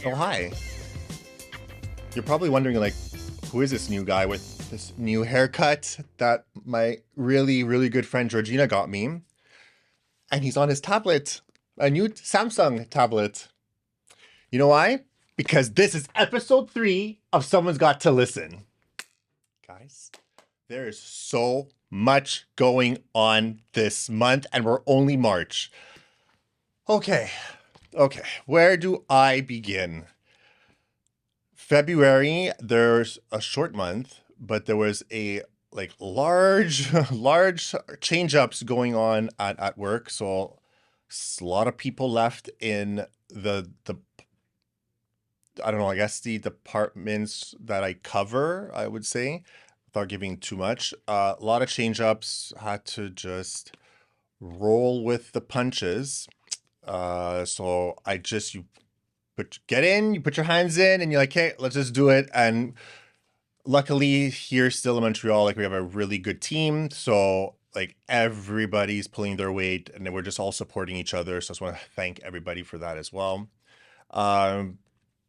Oh, hi. You're probably wondering, like, who is this new guy with this new haircut that my really, really good friend Georgina got me? And he's on his tablet, a new Samsung tablet. You know why? Because this is episode 3 of Someone's Got to Listen. Guys, there is so much going on this month, and we're only March. Okay, where do I begin? February, there's a short month, but there was a like large, large change ups going on at work. So a lot of people left in the I don't know, I guess the departments that I cover, I would say, without giving too much. A lot of change ups, had to just roll with the punches. So I just get in, you put your hands in, and you're like, hey, let's just do it. And luckily, here still in Montreal, like we have a really good team. So like everybody's pulling their weight, and then we're just all supporting each other. So I just want to thank everybody for that as well. Um,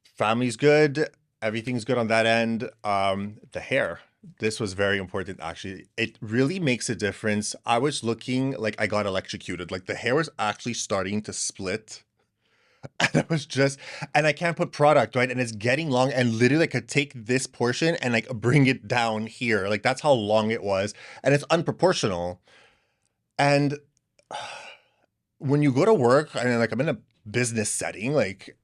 Family's good. Everything's good on that end. The hair. This was very important, actually. It really makes a difference. I was looking like I got electrocuted. Like the hair was actually starting to split. And I was just, and I can't put product, right? And it's getting long, and literally I could take this portion and like bring it down here. Like that's how long it was. And it's unproportional. And when you go to work, and like I'm in a business setting, like,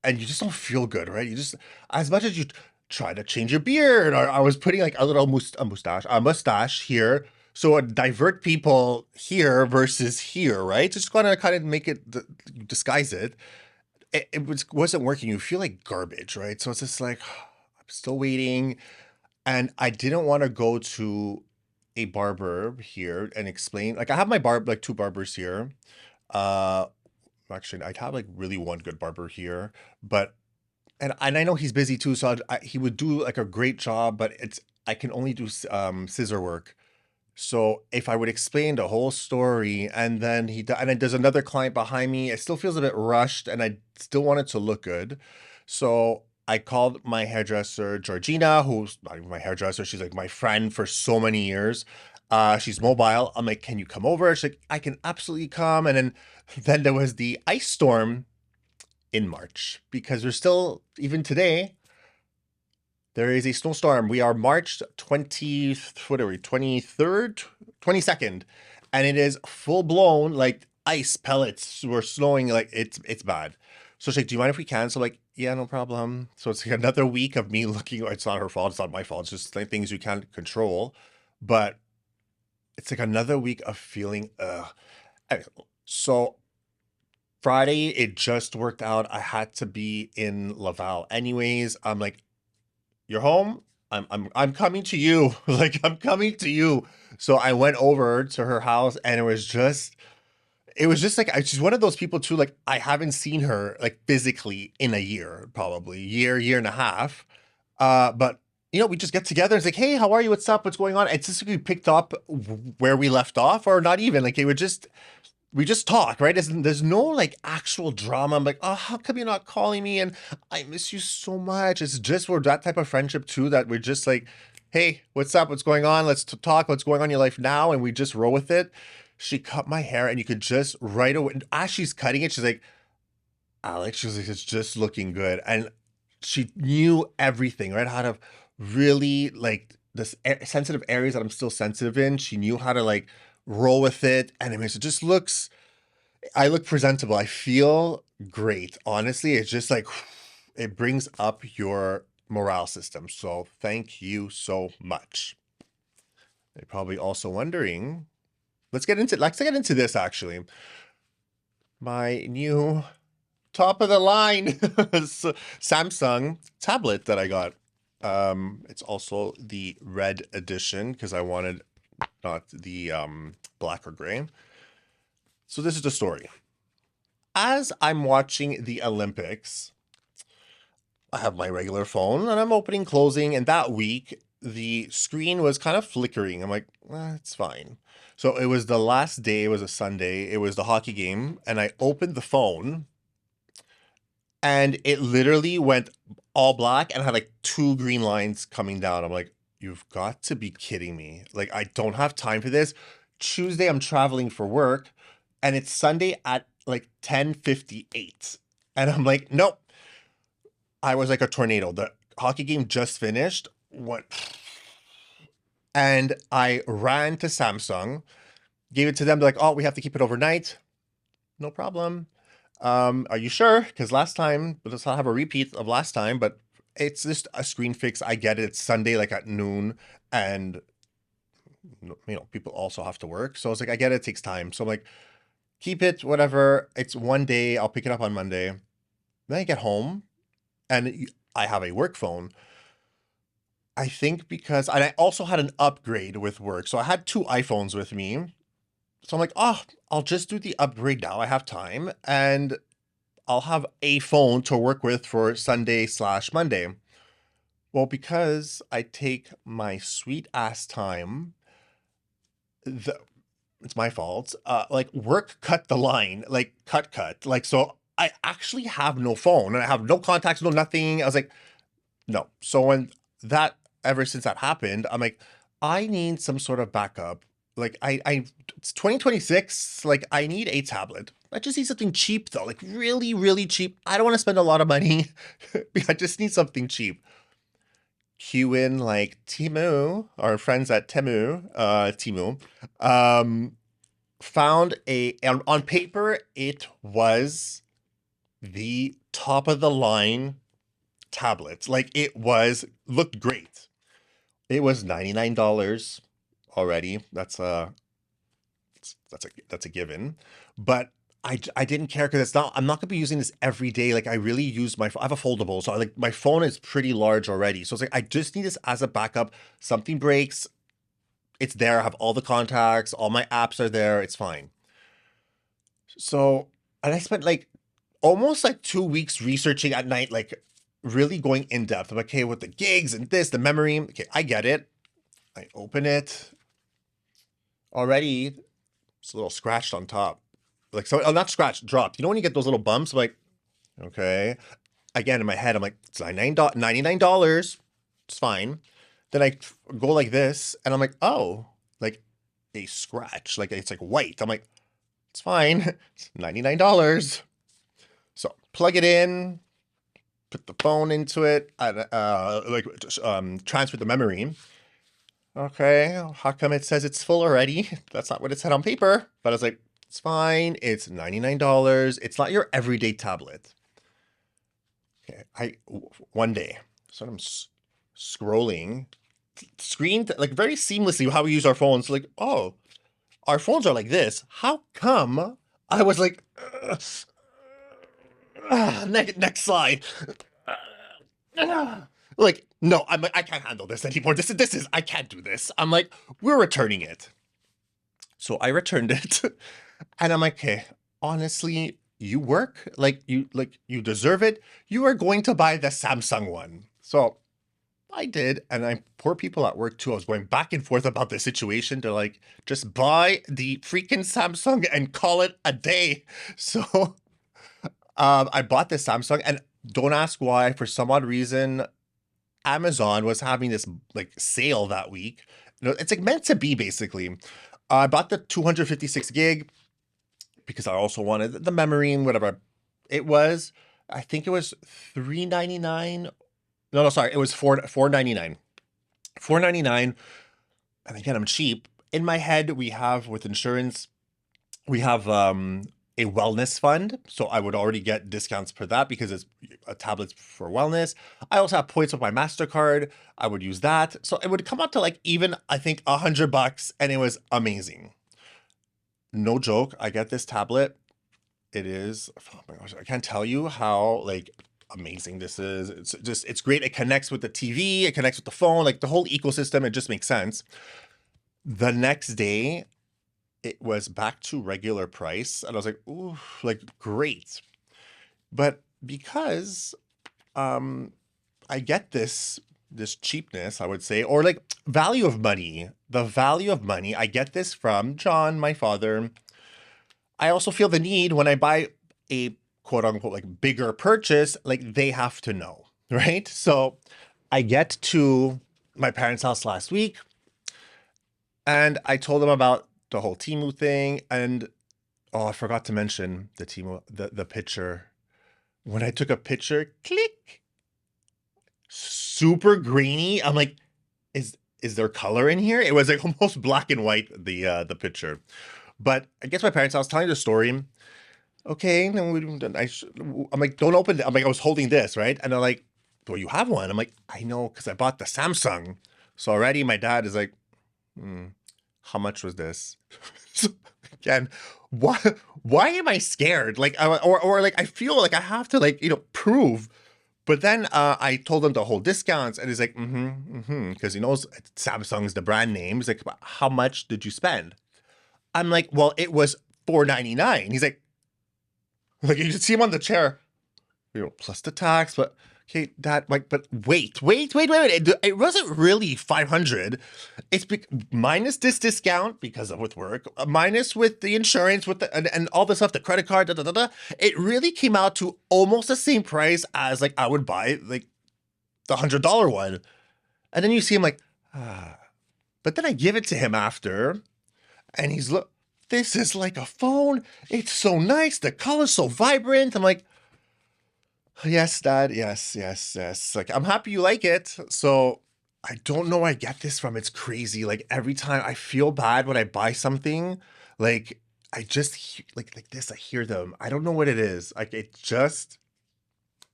and you just don't feel good, right? You just, as much as you try to change your beard, or I was putting like a little mustache here. So divert people here versus here, right? Just gonna kind of make it disguise it. Wasn't working. You feel like garbage, right? So it's just like I'm still waiting, and I didn't want to go to a barber here and explain. Like I have my like two barbers here. Uh, Actually, I have like really one good barber here, but and I know he's busy too, so he would do like a great job, but it's I can only do scissor work. So if I would explain the whole story, and then and then there's another client behind me, it still feels a bit rushed, and I still want it to look good. So I called my hairdresser, Georgina, who's not even my hairdresser. She's like my friend for so many years. She's mobile. I'm like, can you come over? She's like, I can absolutely come. And then there was the ice storm in March, because we're still, even today, there is a snowstorm. We are March 20th, what are we, 23rd, 22nd, and it is full blown like ice pellets were snowing. Like it's bad. So she's like, do you mind if we cancel? Like, yeah, no problem. So it's like another week of me looking. It's not her fault. It's not my fault. It's just like things you can't control. But it's like another week of feeling. So Friday, it just worked out. I had to be in Laval anyways. I'm like, you're home. I'm coming to you. Like I'm coming to you. So I went over to her house, and it was just like she's one of those people too. Like I haven't seen her like physically in a year, probably year and a half. But we just get together. It's like, hey, how are you? What's up? What's going on? It's just like we picked up where we left off, or not even like we just talk, right? There's no like actual drama. I'm like, oh, how come you're not calling me? And I miss you so much. It's just we're that type of friendship too, that we're just like, hey, what's up? What's going on? Let's talk. What's going on in your life now? And we just roll with it. She cut my hair, and you could just right away, as she's cutting it, she's like, Alex, she was like, it's just looking good. And she knew everything, right? How to really like this sensitive areas that I'm still sensitive in. She knew how to like roll with it. And it makes it just looks, I look presentable. I feel great. Honestly, it's just like, it brings up your morale system. So thank you so much. You're probably also wondering, let's get into this actually. My new top of the line Samsung tablet that I got. It's also the red edition, because I wanted not the black or gray. So this is the story. As I'm watching the Olympics, I have my regular phone, and I'm opening, closing, and that week the screen was kind of flickering. I'm like, it's fine. So it was the last day, it was a Sunday, it was the hockey game, and I opened the phone, and it literally went all black and had like two green lines coming down. I'm like, you've got to be kidding me. Like, I don't have time for this. Tuesday, I'm traveling for work, and it's Sunday at like 10:58. And I'm like, nope. I was like a tornado. The hockey game just finished. What? And I ran to Samsung, gave it to them. They're like, oh, we have to keep it overnight. No problem. Are you sure? Because last time, let's not have a repeat of last time, but it's just a screen fix. I get it. It's Sunday, like at noon, and people also have to work. So I was like, I get it. It takes time. So I'm like, keep it, whatever. It's one day. I'll pick it up on Monday. Then I get home, and I have a work phone. I think because, and I also had an upgrade with work. So I had two iPhones with me. So I'm like, oh, I'll just do the upgrade now. I have time, and I'll have a phone to work with for Sunday/Monday. Well, because I take my sweet ass time, the it's my fault. Like work cut the line, like cut. Like, so I actually have no phone and I have no contacts, no nothing. I was like, no. So when that, ever since that happened, I'm like, I need some sort of backup. Like it's 2026. Like I need a tablet. I just need something cheap though, like really, really cheap. I don't want to spend a lot of money. I just need something cheap. Cue in like Timu, our friends at Timu, found on paper, it was the top of the line tablet. Like looked great. It was $99 already. That's a given. But I didn't care because I'm not gonna be using this every day. Like I really use I have a foldable, so like my phone is pretty large already. So it's like I just need this as a backup. Something breaks, it's there. I have all the contacts, all my apps are there. It's fine. So, and I spent like almost like 2 weeks researching at night, like really going in depth. I'm like, okay, with the gigs and this, the memory. Okay, I get it. I open it. Already, it's a little scratched on top. Like, so, not scratched, dropped. You know when you get those little bumps? I'm like, okay. Again, in my head, I'm like, it's $99. It's fine. Then I go like this, and I'm like, oh, like a scratch. Like, it's like white. I'm like, it's fine. It's $99. So plug it in, put the phone into it, and transfer the memory. Okay, how come it says it's full already? That's not what it said on paper. But I was like, it's fine. It's $99. It's not your everyday tablet. Okay, one day, so I'm scrolling screen like very seamlessly how we use our phones. Like, oh, our phones are like this. How come? I was like, next slide. Like, no, I can't handle this anymore. This is I can't do this. I'm like, we're returning it. So I returned it, and I'm like, okay, honestly, you work like you deserve it. You are going to buy the Samsung one. So I did, and poor people at work too. I was going back and forth about the situation. They're like, just buy the freaking Samsung and call it a day. So I bought the Samsung, and don't ask why. For some odd reason, Amazon was having this like sale that week. It's like meant to be basically. I bought the 256 gig because I also wanted the memory and whatever. I think it was $399. No, sorry, it was $499. $499. And again, I'm cheap. In my head, we have with insurance, we have a wellness fund. So I would already get discounts for that because it's a tablet for wellness. I also have points with my MasterCard. I would use that. So it would come up to like even, I think, $100, and it was amazing. No joke. I get this tablet. It is, oh my gosh, I can't tell you how like amazing this is. It's great. It connects with the TV. It connects with the phone, like the whole ecosystem. It just makes sense. The next day, it was back to regular price, and I was like, ooh, like great. But because I get this cheapness, I would say, or like value of money, the value of money, I get this from John, my father. I also feel the need when I buy a quote unquote like bigger purchase, like they have to know, right? So I get to my parents' house last week and I told them about the whole Timu thing. And oh, I forgot to mention the Timu, the picture. When I took a picture, click, super grainy. I'm like, is there color in here? It was like almost black and white, the picture. But I guess my parents, I was telling the story. Okay, I'm like, don't open it. I'm like, I was holding this, right? And they're like, well, you have one. I'm like, I know, because I bought the Samsung. So already my dad is like, how much was this? So again, why am I scared? Like, or like, I feel like I have to like, prove. But then I told him the whole discounts, and he's like, because he knows Samsung's the brand name. He's like, how much did you spend? I'm like, well, it was $499. He's like you should see him on the chair, plus the tax, but okay, Dad, like, but wait. It wasn't really 500. It's minus this discount because of with work, minus with the insurance, with the and all the stuff, the credit card, da da da da. It really came out to almost the same price as like I would buy like the $100 one. And then you see him like, but then I give it to him after, and he's look. This is like a phone. It's so nice. The color's so vibrant. I'm like, yes, Dad. Yes. Like, I'm happy you like it. So I don't know where I get this from. It's crazy. Like every time I feel bad when I buy something, like I just like this. I hear them. I don't know what it is. Like it just,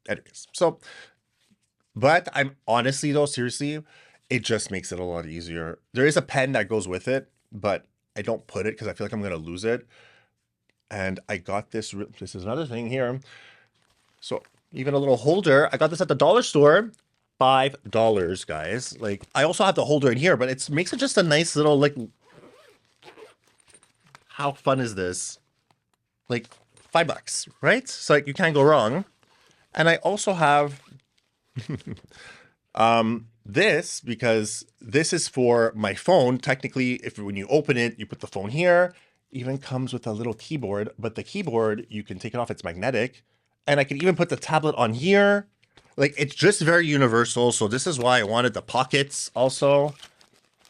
anyways. So, but I'm honestly though, seriously, it just makes it a lot easier. There is a pen that goes with it, but I don't put it because I feel like I'm going to lose it. And I got this. This is another thing here. So even a little holder. I got this at the dollar store. $5, guys. Like I also have the holder in here, but it makes it just a nice little like. How fun is this? Like $5, right? So like you can't go wrong. And I also have this, because this is for my phone. Technically, if when you open it, you put the phone here. Even comes with a little keyboard, but the keyboard, you can take it off. It's magnetic. And I can even put the tablet on here. Like, it's just very universal. So this is why I wanted the pockets also.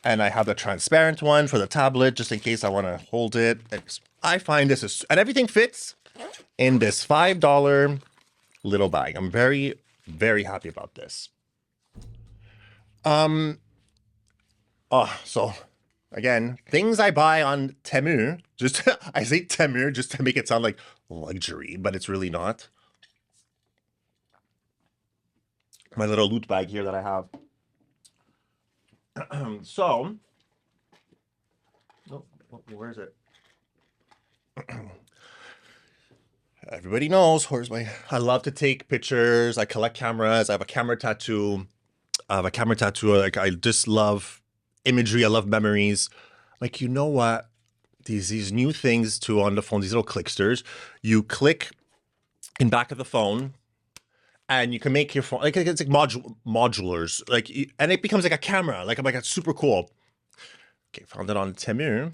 And I have the transparent one for the tablet, just in case I want to hold it. I find this is, and everything fits in this $5 little bag. I'm very, very happy about this. So again, things I buy on Temu, just I say Temu just to make it sound like luxury, but it's really not. My little loot bag here that I have. So, oh, where is it? Everybody knows, I love to take pictures. I collect cameras. I have a camera tattoo. Like, I just love imagery. I love memories. Like, you know what? These new things too on the phone, these little clicksters. You click in back of the phone, and you can make your phone, like, it's like modulars. Like, and it becomes like a camera. Like, I'm like, it's super cool. Okay, found it on Temu.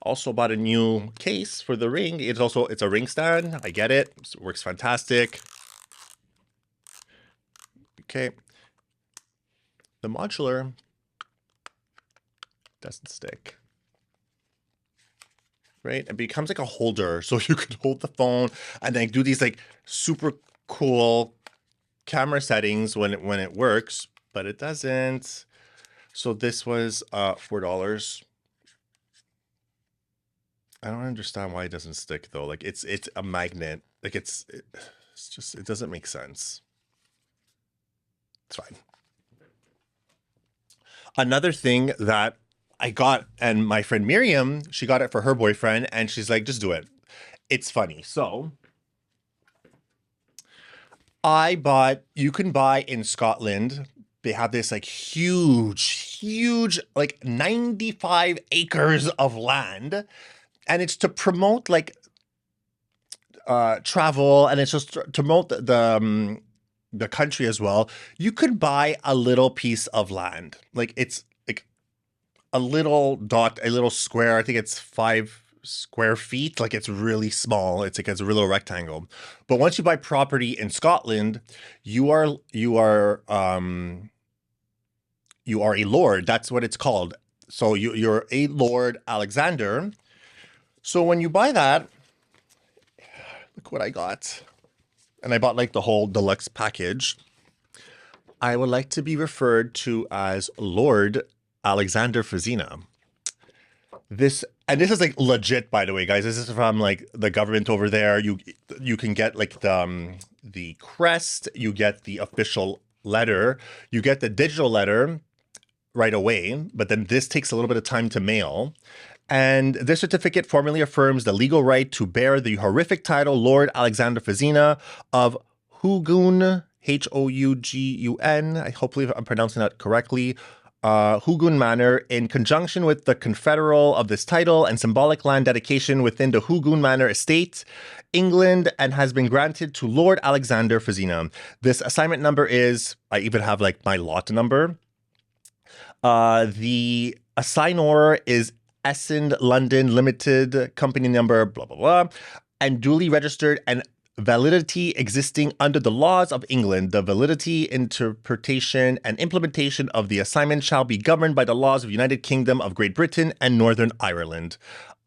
Also bought a new case for the ring. It's a ring stand. I get it. It works fantastic. Okay. The modular doesn't stick. Right? It becomes like a holder. So you could hold the phone and then do these like super cool camera settings when it works, but it doesn't. So this was $4. I don't understand why it doesn't stick though. Like it's a magnet. Like it's just, it doesn't make sense. It's fine. Another thing that I got, and my friend Miriam, she got it for her boyfriend, and she's like, just do it. It's funny. So you can buy in Scotland, they have this like huge, like 95 acres of land. And it's to promote like travel, and it's just to promote the country as well. You could buy a little piece of land. Like it's like a little dot, a little square. I think it's 5 square feet. Like it's really small. It's a little rectangle. But once you buy property in Scotland, you are a lord. That's what it's called. So you're a Lord Alexander. So when you buy that, look what I got. And I bought like the whole deluxe package. I would like to be referred to as Lord Alexander Fazina. This is like legit, by the way, guys. This is from like the government over there. You can get like the crest, you get the official letter, you get the digital letter right away, but then this takes a little bit of time to mail. And this certificate formally affirms the legal right to bear the honorific title Lord Alexander Fazina of Hougoun, Hougun. Hopefully I'm pronouncing that correctly. Hougoun Manor, in conjunction with the confederal of this title and symbolic land dedication within the Hougoun Manor estate, England, and has been granted to Lord Alexander Fazina. This assignment number is, I even have like my lot number. The assignor is Essend London Limited, company number, blah, blah, blah, and duly registered and validity existing under the laws of England. The validity, interpretation, and implementation of the assignment shall be governed by the laws of the United Kingdom of Great Britain and Northern Ireland.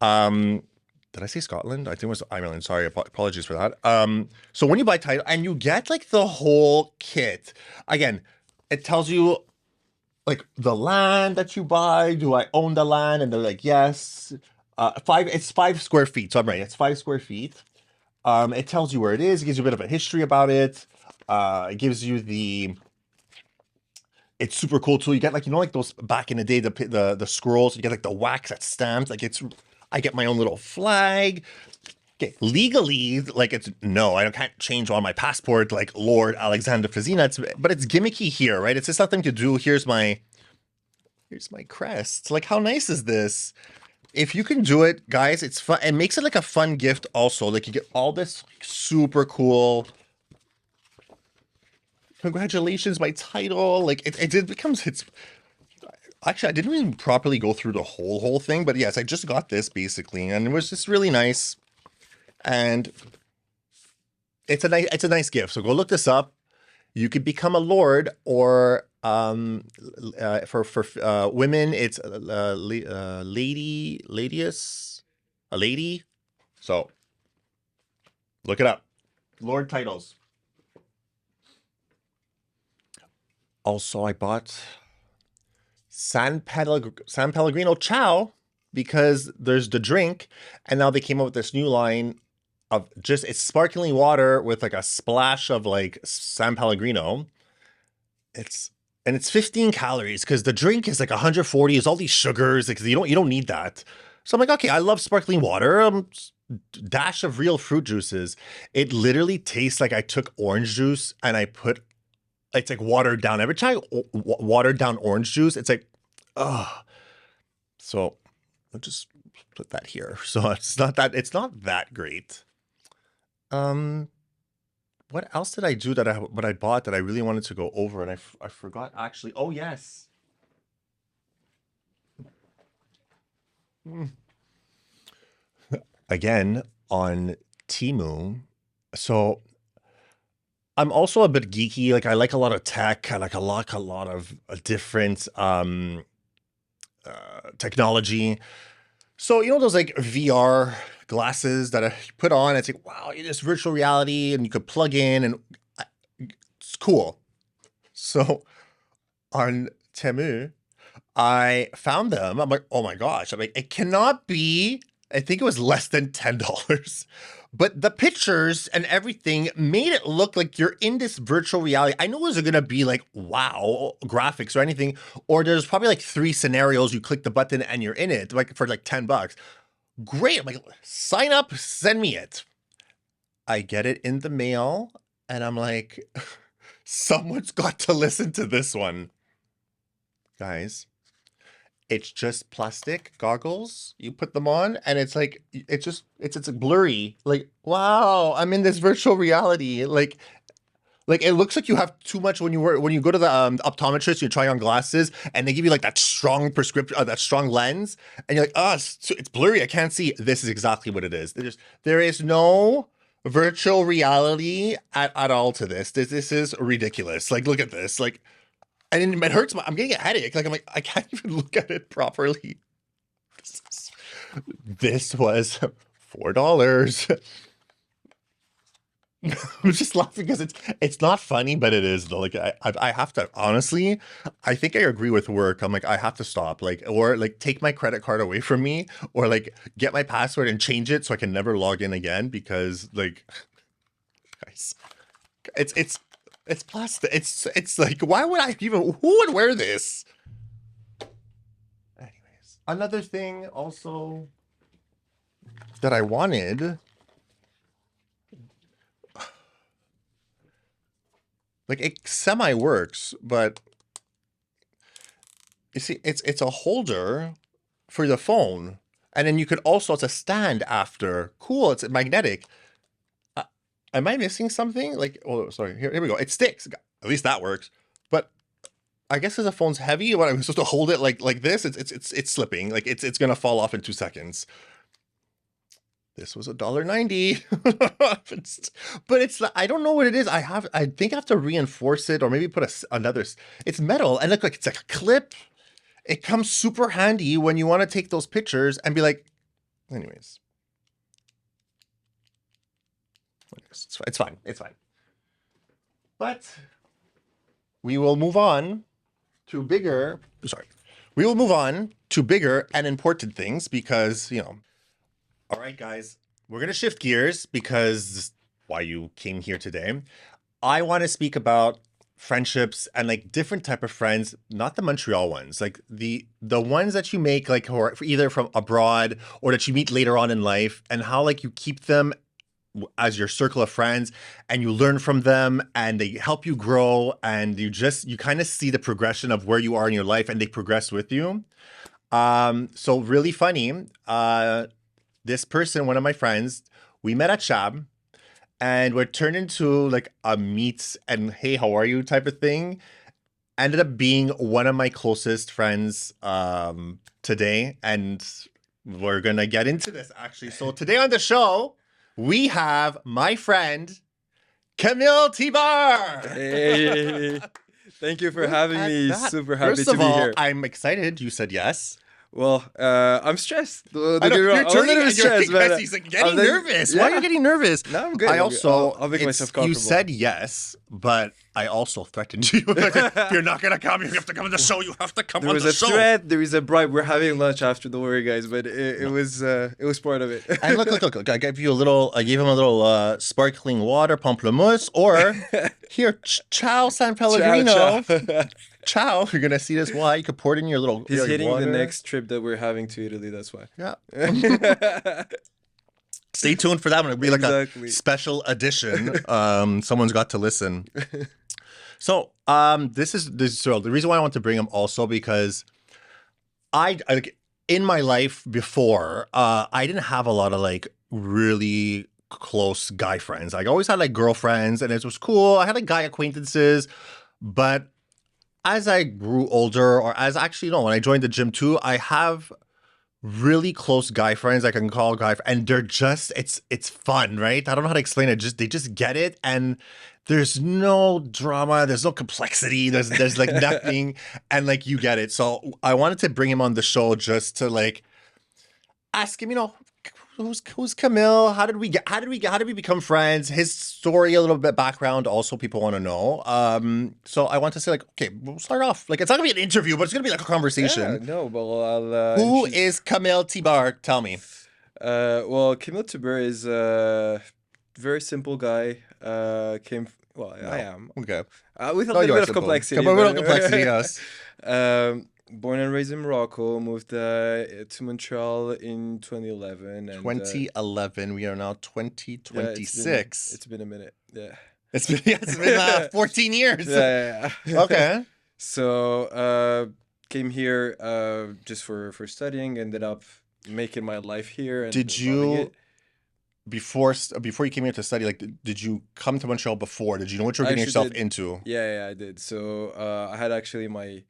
Did I say Scotland? I think it was Ireland. Sorry, apologies for that. So when you buy title and you get like the whole kit, again, it tells you like the land that you buy. Do I own the land? And they're like, yes. It's 5 square feet. So I'm right. It's 5 square feet. It tells you where it is. It gives you a bit of a history about it. It gives you it's super cool too. You get like, like those back in the day, the scrolls, you get like the wax that's stamped. Like I get my own little flag. Okay, legally, like I can't change on my passport like Lord Alexander Fazina, but it's gimmicky here, right? It's just nothing to do. Here's my crest. Like, how nice is this? If you can do it, guys, it's fun. It makes it like a fun gift also. Like you get all this super cool. Congratulations, my title. Like it becomes actually, I didn't even properly go through the whole thing, but yes, I just got this basically, and it was just really nice. And it's a nice gift. So go look this up. You could become a lord, or for women, it's a lady. So look it up. Lord titles. Also, I bought San Pellegrino Ciao because there's the drink, and now they came up with this new line of it's sparkling water with like a splash of like San Pellegrino. It's 15 calories because the drink is like 140. Is all these sugars, like you don't need that. So I'm like, okay, I love sparkling water. Dash of real fruit juices. It literally tastes like I took orange juice and it's like watered down. Every time watered down orange juice, it's like, ugh. So I'll just put that here. So it's not that great. What else did I do what I bought that I really wanted to go over, and I forgot actually. Oh yes. Again on Temu. So I'm also a bit geeky. Like I like a lot of tech. I like a lot of different technology. So those like VR glasses that I put on, it's like, wow, it's virtual reality, and you could plug in, and it's cool. So on Temu, I found them. I'm like, oh my gosh. I'm like, it cannot be. I think it was less than $10. But the pictures and everything made it look like you're in this virtual reality. I know it was going to be like, wow, graphics or anything. Or there's probably like 3 scenarios. You click the button and you're in it, like for like $10. Great. I'm like, sign up, send me it. I get it in the mail, and I'm like, someone's got to listen to this one. Guys, it's just plastic goggles. You put them on, and it's like, it's blurry. Like, wow, I'm in this virtual reality. Like, Like it looks like you have too much when you go to the optometrist, you try on glasses, and they give you like that strong prescription, that strong lens, and you're like, oh, it's blurry, I can't see. This is exactly what it is. There is no virtual reality at all to this. This is ridiculous. Like, look at this. Like, and it hurts. I'm getting a headache. Like, I'm like, I can't even look at it properly. This was $4. I'm just laughing because it's not funny, but it is though. Like I have to honestly, I think I agree with work. I'm like I have to stop, like or like take my credit card away from me, or like get my password and change it so I can never log in again because like, guys, it's plastic. It's like why would I even? Who would wear this? Anyways, another thing also that I wanted. Like it semi works, but you see, it's a holder for the phone, and then you could also it's a stand after. Cool, it's magnetic. Am I missing something? Like, oh, sorry. Here we go. It sticks. At least that works. But I guess as the phone's heavy, when I'm supposed to hold it like this, it's slipping. Like it's gonna fall off in 2 seconds. This was $1.90. But it's I don't know what it is. I think I have to reinforce it or maybe put another. It's metal and look like it's like a clip. It comes super handy when you want to take those pictures and be like, anyways. It's fine. It's fine. But we will move on to bigger. Sorry. We will move on to bigger and important things because, you know. All right, guys, we're going to shift gears because why you came here today. I want to speak about friendships and like different type of friends, not the Montreal ones, like the ones that you make like or either from abroad or that you meet later on in life and how like you keep them as your circle of friends and you learn from them and they help you grow and you kind of see the progression of where you are in your life and they progress with you. So really funny. This person, one of my friends, we met at Shab and we're turned into like a meet and hey, how are you type of thing. Ended up being one of my closest friends today. And we're going to get into this actually. So today on the show, we have my friend, Kamil Tibar. Hey, thank you for having me. Super happy First to of be all, here. I'm excited. You said yes. Well, I'm stressed. Don't I know, get me wrong. you're I'm a turning little and bit you're stressed, but he's like getting nervous. Why are you getting nervous? No, I'm good. I also, I'll make myself comfortable. you said yes, but I also threatened you. Like, if you're not gonna come, you have to come on the show. You have to come on the show. There was a threat. There is a bribe. We're having lunch after. Don't worry, guys. But it was part of it. And look. I gave him a little sparkling water, pamplemousse, or here, ciao San Pellegrino. Ciao. Ciao. You're gonna see this wine. You could pour it in your little. He's hitting water. the next trip that we're having to Italy. That's why. Yeah. Stay tuned for that one. It'll be like a special edition. Someone's got to listen. So so the reason why I want to bring him also because I in my life before I didn't have a lot of like really close guy friends. I always had like girlfriends and it was cool. I had like guy acquaintances, but as I grew older, or as actually, no, when I joined the gym too, I have really close guy friends I can call and they're just, it's fun, right? I don't know how to explain it. They just get it. And there's no drama. There's no complexity. There's like nothing. And like, you get it. So I wanted to bring him on the show just to like ask him, who's Kamil? How did we become friends? His story, a little bit background, also people want to know. So I want to say like, okay, we'll start off. Like it's not gonna be an interview, but it's gonna be like a conversation. Yeah, no, but I'll. Who is Kamil Tibar? Tell me. Well, Kamil Tibar is a very simple guy. I am. Okay. With a little bit of complexity. A little complexity, yes. Born and raised in Morocco, moved to Montreal in 2011. And, 2011. We are now 2026. It's been a minute. Yeah. It's been 14 years. Yeah. Okay. So came here just for studying. Ended up making my life here. And Did you? before you came here to study, like, did you come to Montreal before? Did you know what you were I getting actually yourself did. into? Yeah, I did. So I had actually my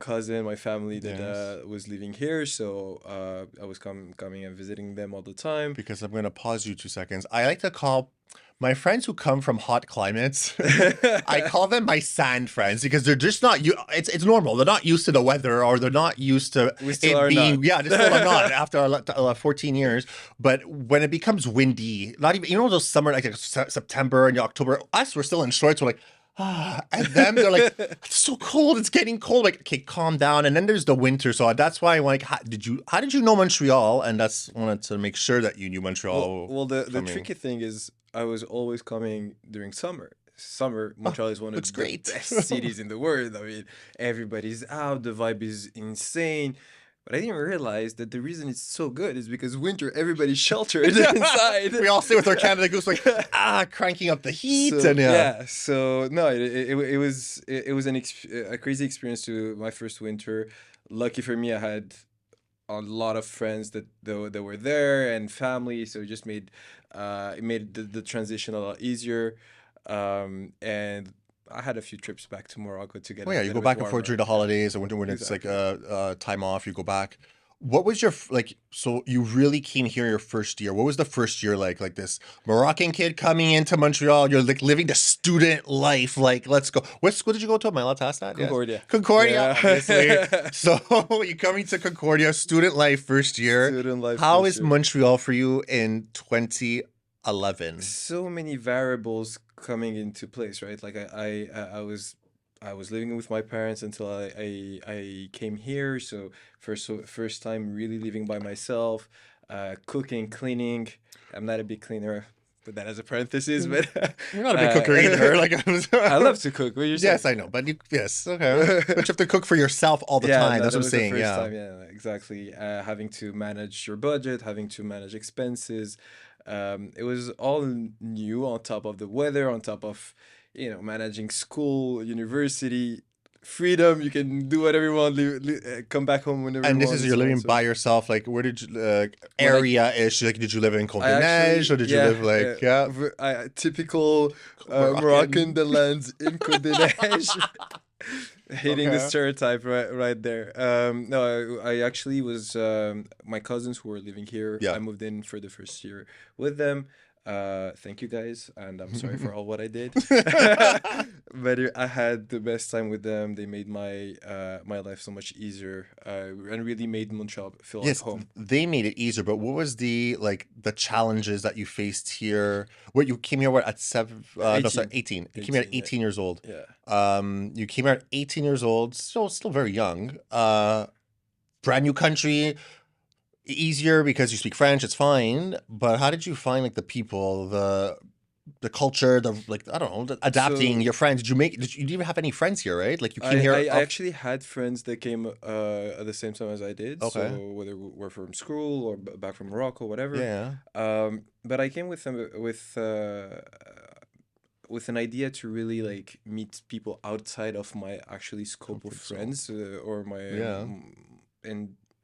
cousin, my family that Yes. was living here, so I was coming and visiting them all the time. Because I'm gonna pause you 2 seconds. I like to call my friends who come from hot climates, I call them my sand friends because they're just not you. It's normal. They're not used to the weather, or they're not used to We still it are not. being. Yeah, they still are not after 14 years. But when it becomes windy, not even those summer like September and October, us we're still in shorts. We're like. Ah, and them, they're like, it's so cold. It's getting cold. Like, okay, calm down. And then there's the winter. So that's why I'm like, how did you know Montreal? And that's wanted to make sure that you knew Montreal The coming. tricky thing is I was always coming during summer. Summer, Oh, Montreal is one looks of the great. best cities in the world. I mean, everybody's out, the vibe is insane. But I didn't realize that the reason it's so good is because winter, everybody's sheltered inside. We all stay with our Canada Goose, like cranking up the heat, So and yeah. yeah, so no, it was a crazy experience to my first winter. Lucky for me, I had a lot of friends that were there and family, so it just made it made the transition a lot easier. And I had a few trips back to Morocco to get Oh a yeah, you little go bit back and forth warmer. during the Yeah, holidays, or when it's like exactly. time off, you go back. What was your like? So you really came here your first year. What was the first year like? Like this Moroccan kid coming into Montreal, you're like living the student life. Like, let's go. What school did you go to? Am I allowed to ask that? Yes, Concordia. Concordia, obviously. Yeah. So you coming to Concordia, student life first year. Student life How first is year. Montreal for you in 2011? So many variables coming into place, right? Like I was living with my parents until I came here. So first time really living by myself, cooking, cleaning. I'm not a big cleaner, put that as a parenthesis, but You're not a big cooker uh, either. Like, I was, I love to cook. What you're saying? yes, I know, but yes, okay. But you have to cook for yourself all the Yeah, time. no, That's that what I'm was the saying. first Yeah. time. Yeah, exactly. Having to manage your budget, having to manage expenses. It was all new on top of the weather, on top of, managing school, university, freedom. You can do whatever you want, come back home whenever you And this want, is and you're so on. living So by yourself. Like, where did you when area ish? Like, did you live in I Côte-des-Neiges, actually, or did you yeah, live like yeah, typical Moroccan Moroccan? that lands in Côte d'Ivoire. Hitting the Okay. stereotype right there. No, I actually was my cousins who were living here. I Yeah. moved in for the first year with them. Thank you guys, and I'm sorry for all what I did. But I had the best time with them. They made my life so much easier, and really made Montreal feel like Yes, home. they made it easier, but what was the challenges that you faced here? What you came here what at seven? No, sorry, 18, 18. You came here at 18, yeah, 18 years old. yeah. You came here at 18 years old, still very young. Brand new country, easier because you speak French. It's fine, but how did you find like the people, the culture, the like I don't know, adapting So your friends? Did you even have any friends here? Right, like you came I, here I I off. actually had friends that came at the same time as I did. Okay, So whether we're from school or back from Morocco, whatever. yeah, But I came with them with an idea to really like meet people outside of my actually scope of comfort zone. friends or my Yeah. and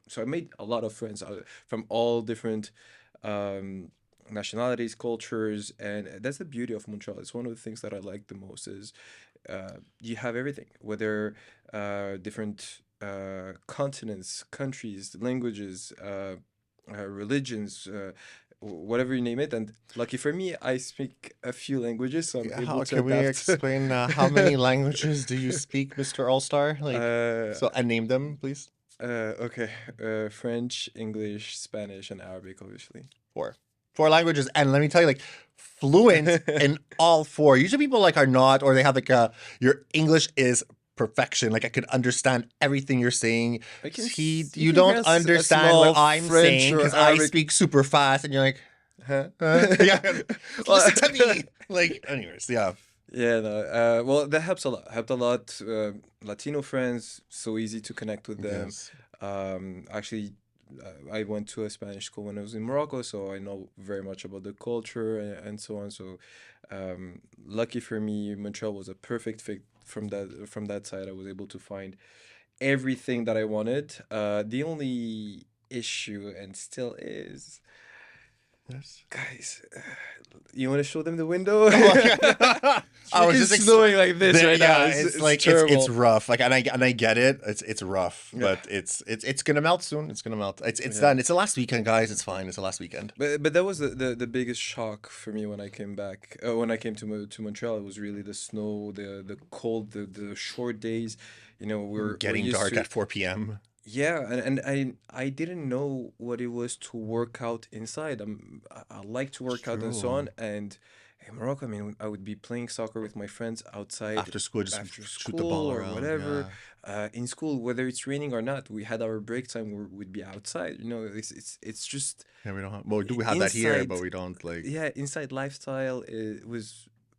so I made a lot of friends from all different nationalities, cultures, and that's the beauty of Montreal. It's one of the things that I like the most is you have everything, whether different continents, countries, languages, religions, whatever you name it. And lucky for me, I speak a few languages, so I'm Yeah, able how to can we adapt. explain how many languages do you speak, Mr. All-Star? Like, uh, so and name them, please. okay, French, English, Spanish, and Arabic, obviously. Four. Four languages, and let me tell you, like, fluent in all four. Usually people like are not, or they have like your English is perfection. Like I could understand everything you're saying. You You can hear don't a understand what small I'm French saying or because I Arabic. speak super fast, and you're like, Huh? yeah, Well, listen to me. Like, anyways, yeah. yeah, no. Well, that helps a lot. Helped a lot. Latino friends, so easy to connect with them. Yes. Actually, I went to a Spanish school when I was in Morocco, so I know very much about the culture and so on. So, lucky for me, Montreal was a perfect fit from that side. I was able to find everything that I wanted. The only issue, and still is, Yes. Guys, you want to show them the window? Well, It's I was freaking just snowing like this there. right now. Yeah, It's it's it's like it's terrible. rough. Like, and I get it. It's rough, Yeah, but it's gonna melt soon. It's gonna melt. It's yeah. done. It's the last weekend, guys. It's fine. It's the last weekend. But that was the biggest shock for me when I came back. When I came to to Montreal, it was really the snow, the cold, the short days. You know, we're Getting used dark to. at 4 p.m. Yeah, and I didn't know what it was to work out inside. I like to It's work out and so true. on. And in Morocco, I mean, I would be playing soccer with my friends outside After school, just after shoot the school ball or around. whatever. Yeah. In school, whether it's raining or not, we had our break time where we'd be outside. You know, it's just Yeah, we don't have. Well, do we have that here? inside. But we don't like. Yeah, inside lifestyle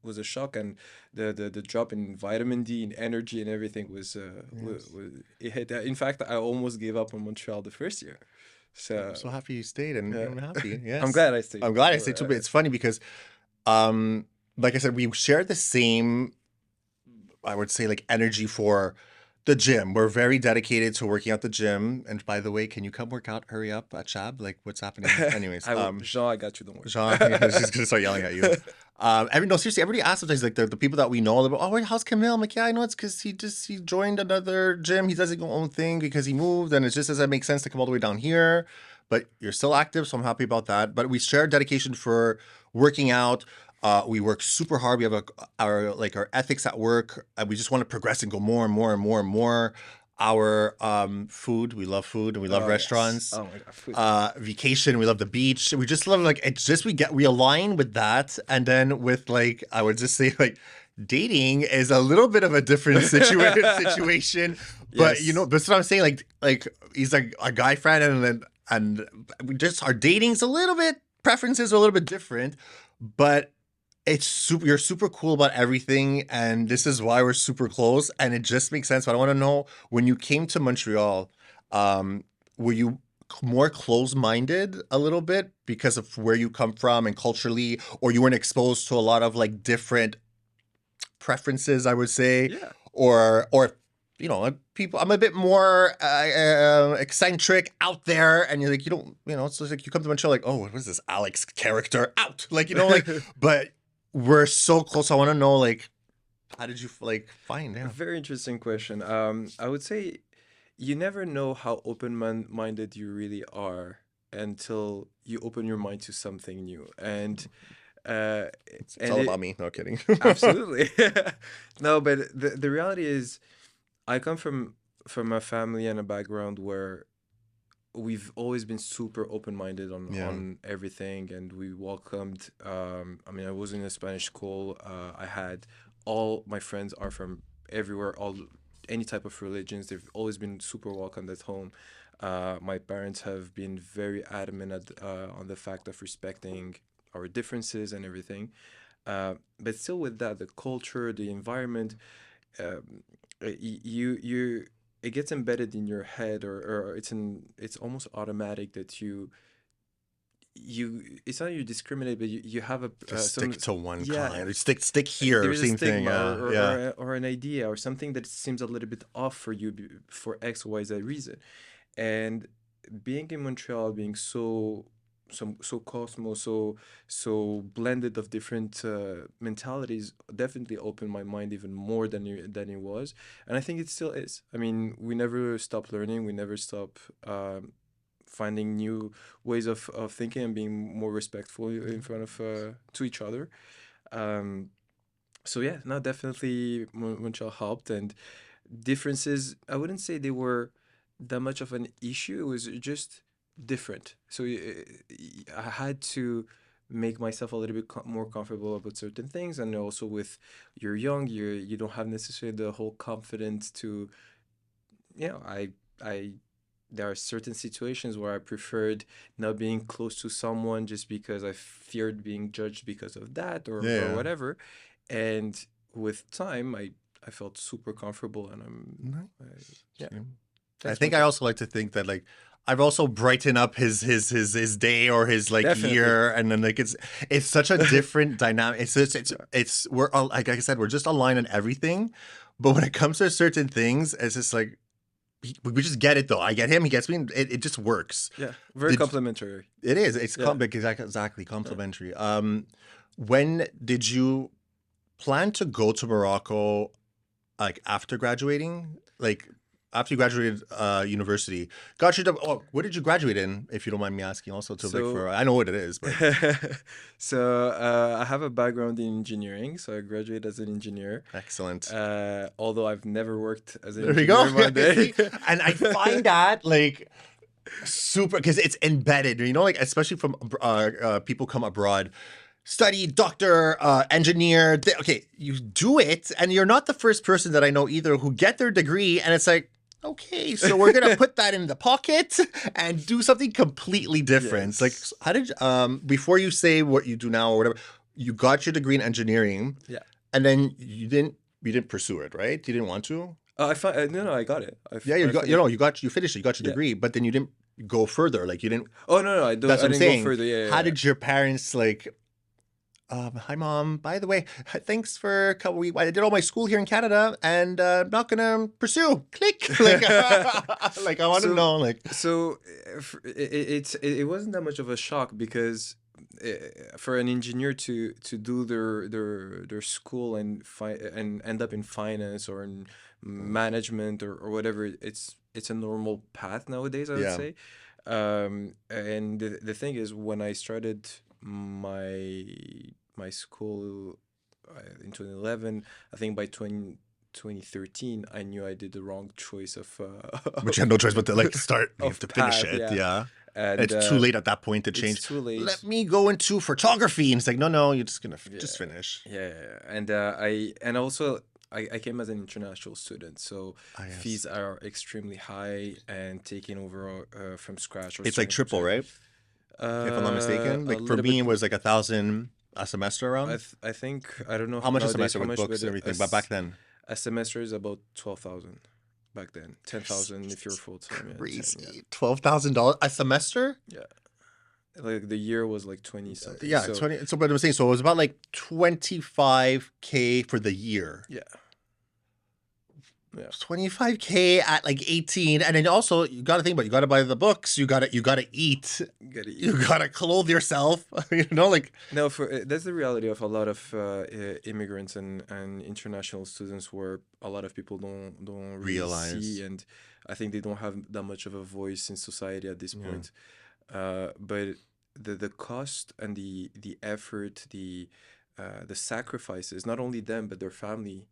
was a shock, and the drop in vitamin D and energy and everything Yes. was it hit. In fact, I almost gave up on Montreal the first year. I'm So so happy you stayed, and uh, I'm happy. I'm Yes, glad I stayed. I'm glad I stayed too. But it's funny because, um, like I said, we share the same, I would say, like energy for the gym. We're very dedicated to working out the gym. And by the way, can you come work out? Hurry up at Chab. Like, what's happening? Anyways, Jean, I got you. Don't Jean, I was just worry. gonna start yelling at you. No, seriously, everybody asks sometimes, like the people that we know, they're like, oh, wait, how's Kamil? I'm like, yeah, I know it's because he joined another gym. He does his own thing because he moved, and it just doesn't make sense to come all the way down here. But you're still active, so I'm happy about that. But we share dedication for working out. We work super hard. We have our ethics at work. We just want to progress and go more and more and more and more. Our food, we love food and we love Oh yes. restaurants. Oh my God. Food. Vacation, we love the beach. We just love, like, it's just we align with that. And then with, like, I would just say, like, dating is a little bit of a different situation. But Yes. that's what I'm saying. Like he's like a guy friend, and we just, our dating's a little bit, preferences are a little bit different, but it's super, you're super cool about everything, and this is why we're super close, and it just makes sense. But I want to know, when you came to Montreal, um, were you more close-minded a little bit because of where you come from and culturally, or you weren't exposed to a lot of, like, different preferences, I would say, Yeah. or people. I'm a bit more eccentric, out there, and you're like, you don't, it's just like you come to Montreal, like, oh, what is this Alex character out? Like, like, but we're so close. I want to know, like, how did you, like, find? Yeah. Very interesting question. I would say you never know how minded you really are until you open your mind to something new. Uh, It's and all about it me. No kidding. absolutely. No, but the reality is I come from a family and a background where we've always been super open-minded Yeah. on everything, and we welcomed I mean, I was in a Spanish school. I had all my friends are from everywhere, all any type of religions. They've always been super welcomed at home. My parents have been very adamant on the fact of respecting our differences and everything. But still, with that, the culture, the environment, um, you it gets embedded in your head, or it's almost automatic that you it's not you discriminate, but you have a To some stick to one yeah, kind. Stick here. there is a Same thing. stigma, Yeah. Yeah. or an idea or something that seems a little bit off for you for XYZ reason. And being in Montreal, being so cosmos, so blended of different mentalities, definitely opened my mind even more than it was, and I think it still is. I mean, we never stop learning, we never stop finding new ways of thinking and being more respectful in front of to each other. Um, so yeah, no, definitely Montreal helped, and differences, I wouldn't say they were that much of an issue. It was just different. So I had to make myself a little bit more comfortable about certain things, and also with you're young, you don't have necessarily the whole confidence to, I there are certain situations where I preferred not being close to someone just because I feared being judged because of that, or Yeah. whatever. And with time, I felt super comfortable, and I, yeah. Yeah. I Thanks, think I Montreal. also like to think that, like, I've also brightened up his day or his, like, Definitely. year, and then, like, it's such a different dynamic. Yeah. We're like I said, we're just aligned on everything, but when it comes to certain things, it's just like, we just get it though. I get him, he gets me. And it just works. Yeah, very Did complimentary. it is? It's Yeah. exactly complimentary. When did you plan to go to Morocco? Like after graduating, like after you graduated university, got your what did you graduate in? If you don't mind me asking, also to like So for I know what it is, but so I have a background in engineering, so I graduated as an engineer. excellent. Although I've never worked as an There we go. engineer one day. See? And I find that like super because it's embedded. You know, like especially from people come abroad. Study, doctor, engineer. Okay, you do it, and you're not the first person that I know either who get their degree, and it's like, okay, so we're gonna put that in the pocket and do something completely different. It's like, Yes. how did before you say what you do now or whatever, you got your degree in engineering, Yeah. and then you didn't pursue it, right? You didn't want to. No, I got it. Yeah, I finished. you finished it, you got your Yeah. degree, but then you didn't go further. Like you didn't. Oh no, no, I don't. That's I what I'm didn't saying. go further. Yeah, How yeah. did your parents like? Hi, Mom. By the way, thanks for coming. I did all my school here in Canada, and I'm not gonna pursue. Click. Like, like I want to So know. Like, so it wasn't that much of a shock because for an engineer to do their school and end up in finance or in management or whatever, it's a normal path nowadays, I would yeah, say. And the thing is, when I started my school in 2011, I think by 2013, I knew I did the wrong choice of but you had no choice but to like start. You have of to finish path, it. yeah. Yeah, And it's too late at that point to it's change. too late. Let me go into photography, and it's like, no, you're just gonna just Yeah, finish. yeah, yeah. And also I came as an international student, so Ah, yes. fees are extremely high, and taking over from scratch or It's like starting from triple, scratch. right? If I'm not mistaken. A Like for little me, bit. it was like 1,000 a semester around. I think I don't know How much a nowadays semester how with much, books but and everything? But back then, a semester is about 12,000 back then. 10,000 if you're full time. Yeah, 10, yeah, crazy. $12,000 a semester. yeah. Like the year was like 20 something. Yeah, So 20. So, but I'm saying, so it was about like 25K for the year. yeah, yeah. 25K at like 18. And then also, you got to think about, you got to buy the books, you got to eat, Gotta you eat. got to clothe yourself, like, No, for that's the reality of a lot of immigrants and international students, where a lot of people don't really realize. see, and I think they don't have that much of a voice in society at this Yeah. point. But the cost and the effort, the sacrifices, not only them but their family,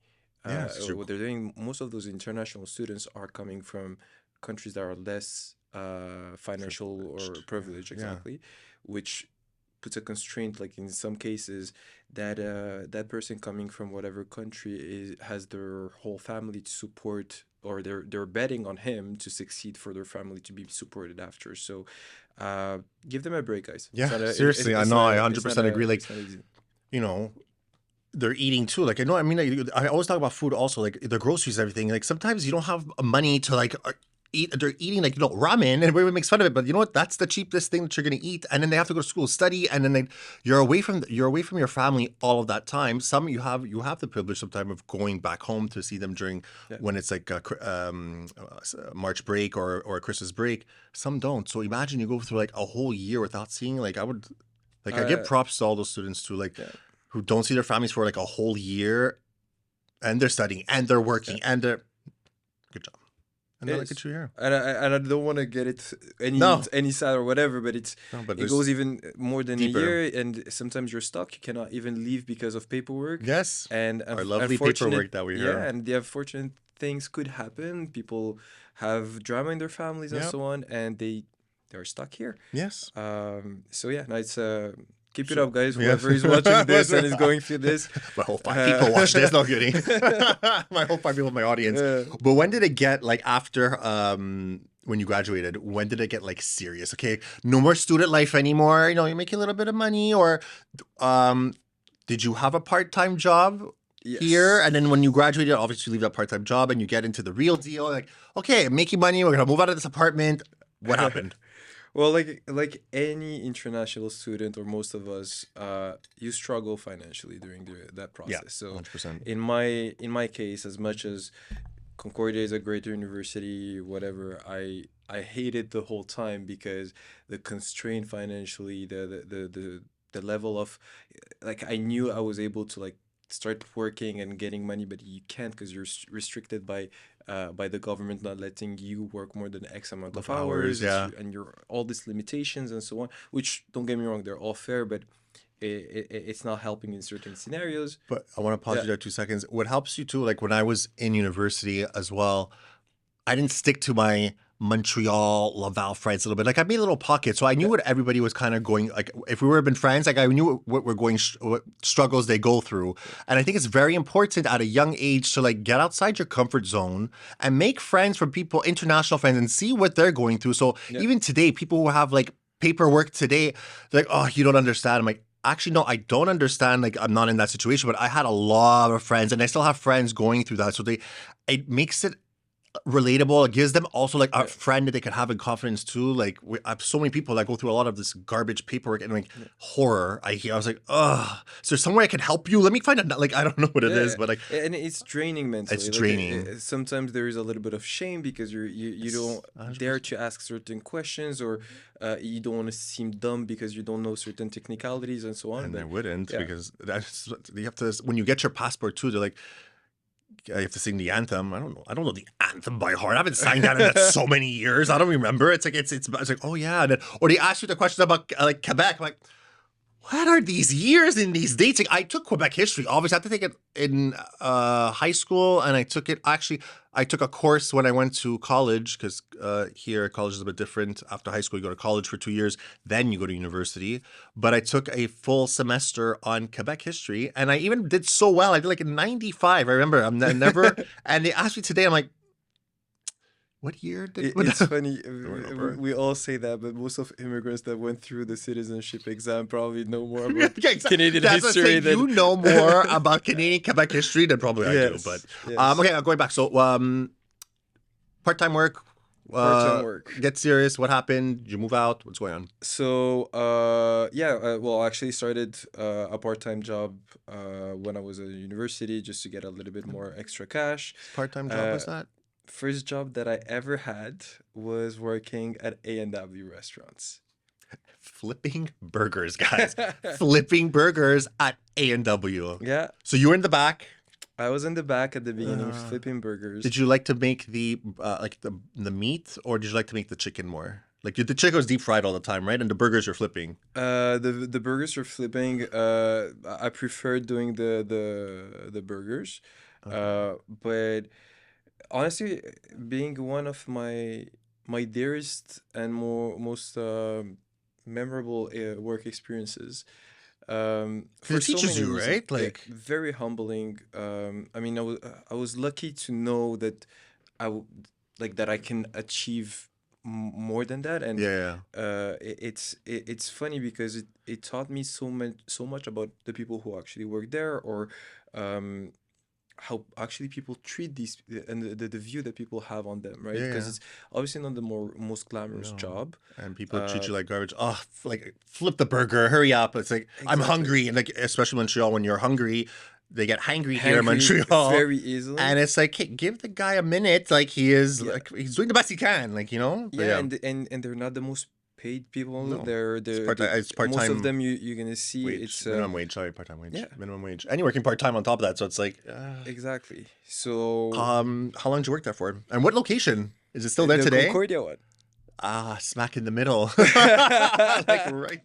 Yeah, it's true. what they're doing. Most of those international students are coming from countries that are less financial or Privileged. privileged, Yeah. exactly, which puts a constraint, like in some cases, that that person coming from whatever country has their whole family to support, or they're betting on him to succeed for their family to be supported after. So give them a break, guys. Yeah, It's not seriously, I know, I 100% agree. Like, it's not easy. you know, they're eating too. Like, I know, I mean, like, I always talk about food also, like the groceries, and everything. Like, sometimes you don't have money to like eat. They're eating like, ramen, and everybody makes fun of it. But you know what? That's the cheapest thing that you're gonna eat. And then they have to go to school, study, and then you're away from your family all of that time. Some you have the privilege sometimes of going back home to see them during Yeah. when it's like March break or a Christmas break. Some don't. So imagine you go through like a whole year without seeing. Like I give props to all those students too. Like. Yeah. Who don't see their families for like a whole year, and they're studying and they're working and they're good job. And then It look at is. you here. And I don't want to get it No, any sad or whatever, but no, but it there's goes even more than a deeper. year, and sometimes you're stuck. You cannot even leave because of paperwork. Yes, And our lovely paperwork that we hear. yeah, and the unfortunate things could happen. People have drama in their families and Yep. so on, and they're stuck here. Yes. So yeah, no, it's keep it So, up, guys. yeah. Whoever is watching this and is going through this, My whole 5 people watch this. No kidding. uh, My whole 5 people in my audience. uh, But when did it get like after when you graduated? When did it get like serious? Okay, no more student life anymore. You're making a little bit of money, or did you have a part-time job here? yes. And then when you graduated, obviously you leave that part-time job and you get into the real deal. Like, okay, I'm making money. We're gonna move out of this apartment. What happened? Well, like any international student, or most of us, you struggle financially during that Yeah, process. So 100%. in my case, as much as Concordia is a great university, whatever. I hate it the whole time because the constraint financially, the level of like I knew I was able to like start working and getting money, but you can't because you're restricted by the government not letting you work more than X amount of Of hours, hours. yeah. And you're all these limitations and so on. Which don't get me wrong, they're all fair, but it's not helping in certain scenarios. But I want to pause Yeah, you there 2 seconds. What helps you too, like when I was in university as well, I didn't stick to my Montreal, Laval friends a little bit. Like I made a little pocket, so I knew yeah, what everybody was kind of going. Like if we were been friends, like I knew what we're going, what struggles they go through. And I think it's very important at a young age to like get outside your comfort zone and make friends from people, international friends, and see what they're going through. So yeah. even today, people who have like paperwork today, they're like, oh, you don't understand. I'm like, actually, no, I don't understand. Like, I'm not in that situation, but I had a lot of friends, and I still have friends going through that. So it makes it relatable. It gives them also like a Yeah. friend that they can have in confidence too. Like, I have so many people that go through a lot of this garbage paperwork and like Yeah. horror. I was like, ugh, is there somewhere I can help you? Let me find out. Like, I don't know what it is, Yeah, but like, and it's draining it's mentally. Like draining. sometimes there is a little bit of shame because you It's don't dare 100%. to ask certain questions, or you don't want to seem dumb because you don't know certain technicalities and so on. And I But wouldn't yeah, because that's you have to when you get your passport too. They're like, you have to sing the anthem. I don't know. I don't know the anthem by heart. I haven't sang that in so many years. I don't remember. It's like it's like, oh yeah. And then, or they ask you the questions about like Quebec. I'm like, what are these years in these dates? Like, I took Quebec history. Obviously, I had to take it in high school, and I took it actually. I took a course when I went to college because here college is a bit different. After high school, you go to college for 2 years, then you go to university. But I took a full semester on Quebec history, and I even did so well. I did like a 95. I remember. Never. And they asked me today. I'm like, what year did? What? it's funny. Don't We, remember. we all say that, but most of immigrants that went through the citizenship exam probably know more about Yeah, exactly. Canadian That's what I'm history saying. than. You know more about Canadian Quebec history than probably I do. But Yes, yes. okay, going back. So part-time work. Part-time work. Get serious. What happened? Did you move out? What's going on? So, yeah, well, I actually started a part-time job when I was at university just to get a little bit more extra cash. Part-time job Uh, was that? First job that I ever had was working at A&W restaurants. Flipping burgers, guys. Flipping burgers at A&W. Yeah, So you were in the back. I was in the back at the beginning Uh, flipping burgers. did you like to make the like the meat, or did you like to make the chicken more? Like the chicken was deep fried all the time, right? And the burgers are flipping. The burgers were flipping. I preferred doing the burgers. Okay. But honestly, being one of my dearest and most memorable work experiences, Because for it so teaches many you, reasons. right? Yeah, Like, very humbling. I mean, I was lucky to know that I w- like that I can achieve more than that, and yeah. it's funny because it taught me so much about the people who actually work there, or um how actually people treat these and the view that people have on them, right? Yeah, Because yeah. it's obviously not the most glamorous No. job. And people treat uh you like garbage. Oh, like flip the burger, hurry up. It's like I'm exactly. hungry, and like especially Montreal, when you're hungry, they get hangry here in Hangry Montreal, very easily. and it's like, hey, give the guy a minute. Like he is, Yeah, like he's doing the best he can. Like but yeah, yeah, and they're not the most paid people. no, They're the It's part most of time them you're gonna see wage, it's minimum wage. Sorry, part time wage, yeah, minimum wage. And you're working part time on top of that, so it's like, exactly. So how long did you work there for? And what location is it still there the today? Concordia one. Ah, smack in the middle, like right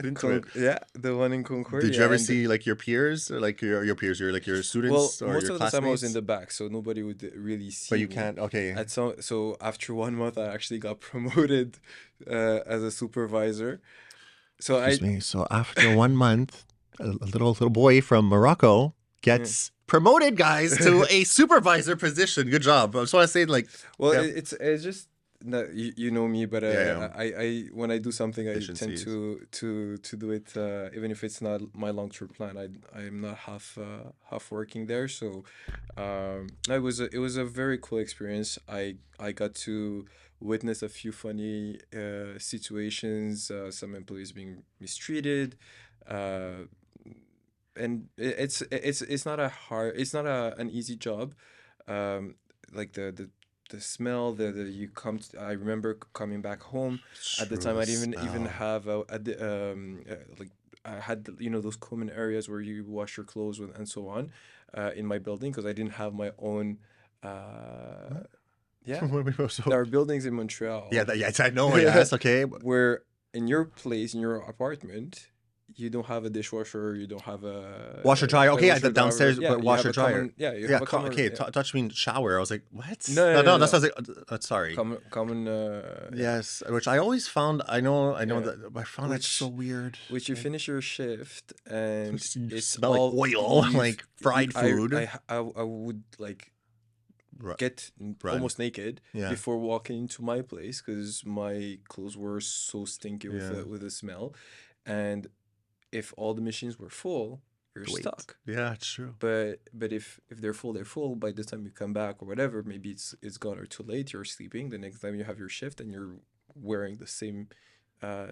into it. Yeah, the one in Did you Concordia. ever And see like your peers, or like your peers, your like your well, students or most your of the time I was in classmates? the back, so nobody would really But see you me. can't. Okay, So after 1 month, I actually got promoted as a supervisor. So excuse me. So after 1 month, a little boy from Morocco yeah. gets promoted, guys, to a supervisor position. Good job. I just want to say, like, Well, yeah, it's just no, you know me, but yeah, yeah. I when I do something, I tend Efficiencies. to do it even if it's not my long-term plan. I'm not half working there, so no, it was a very cool experience. I got to witness a few funny situations, some employees being mistreated, uh, and it's not a hard, it's not an easy job. Um, like the smell, the you come I remember coming back home. At the True, time the I didn't even smell. have like I had those common areas where you wash your clothes with, and so on, in my building, because I didn't have my own. uh What? yeah, What we there so are buildings in yeah, Montreal yes, I know, yes, okay. where in your place, in your apartment, you don't have a dishwasher, you don't have Washer a dryer. Okay, yeah, the washer dryer. downstairs, Yeah, but you have washer a dryer. common, yeah, you Yeah, have a common, okay. yeah. Touch mean shower. I was like, what? No, No, no, no, no, that no. sounds like. Sorry. Common, yeah, Yes, which I always found. I know yeah. that I found that so Which weird. which you Like, finish your shift and you it's smell like all oil, like fried food. I would like Ru- get Run. almost naked Yeah, before walking into my place because my clothes were so stinky yeah. with the smell. And if all the machines were full, you're Wait. stuck. Yeah, it's true. But if they're full, they're full. By the time you come back or whatever, maybe it's gone or too late. You're sleeping. The next time you have your shift and you're wearing the same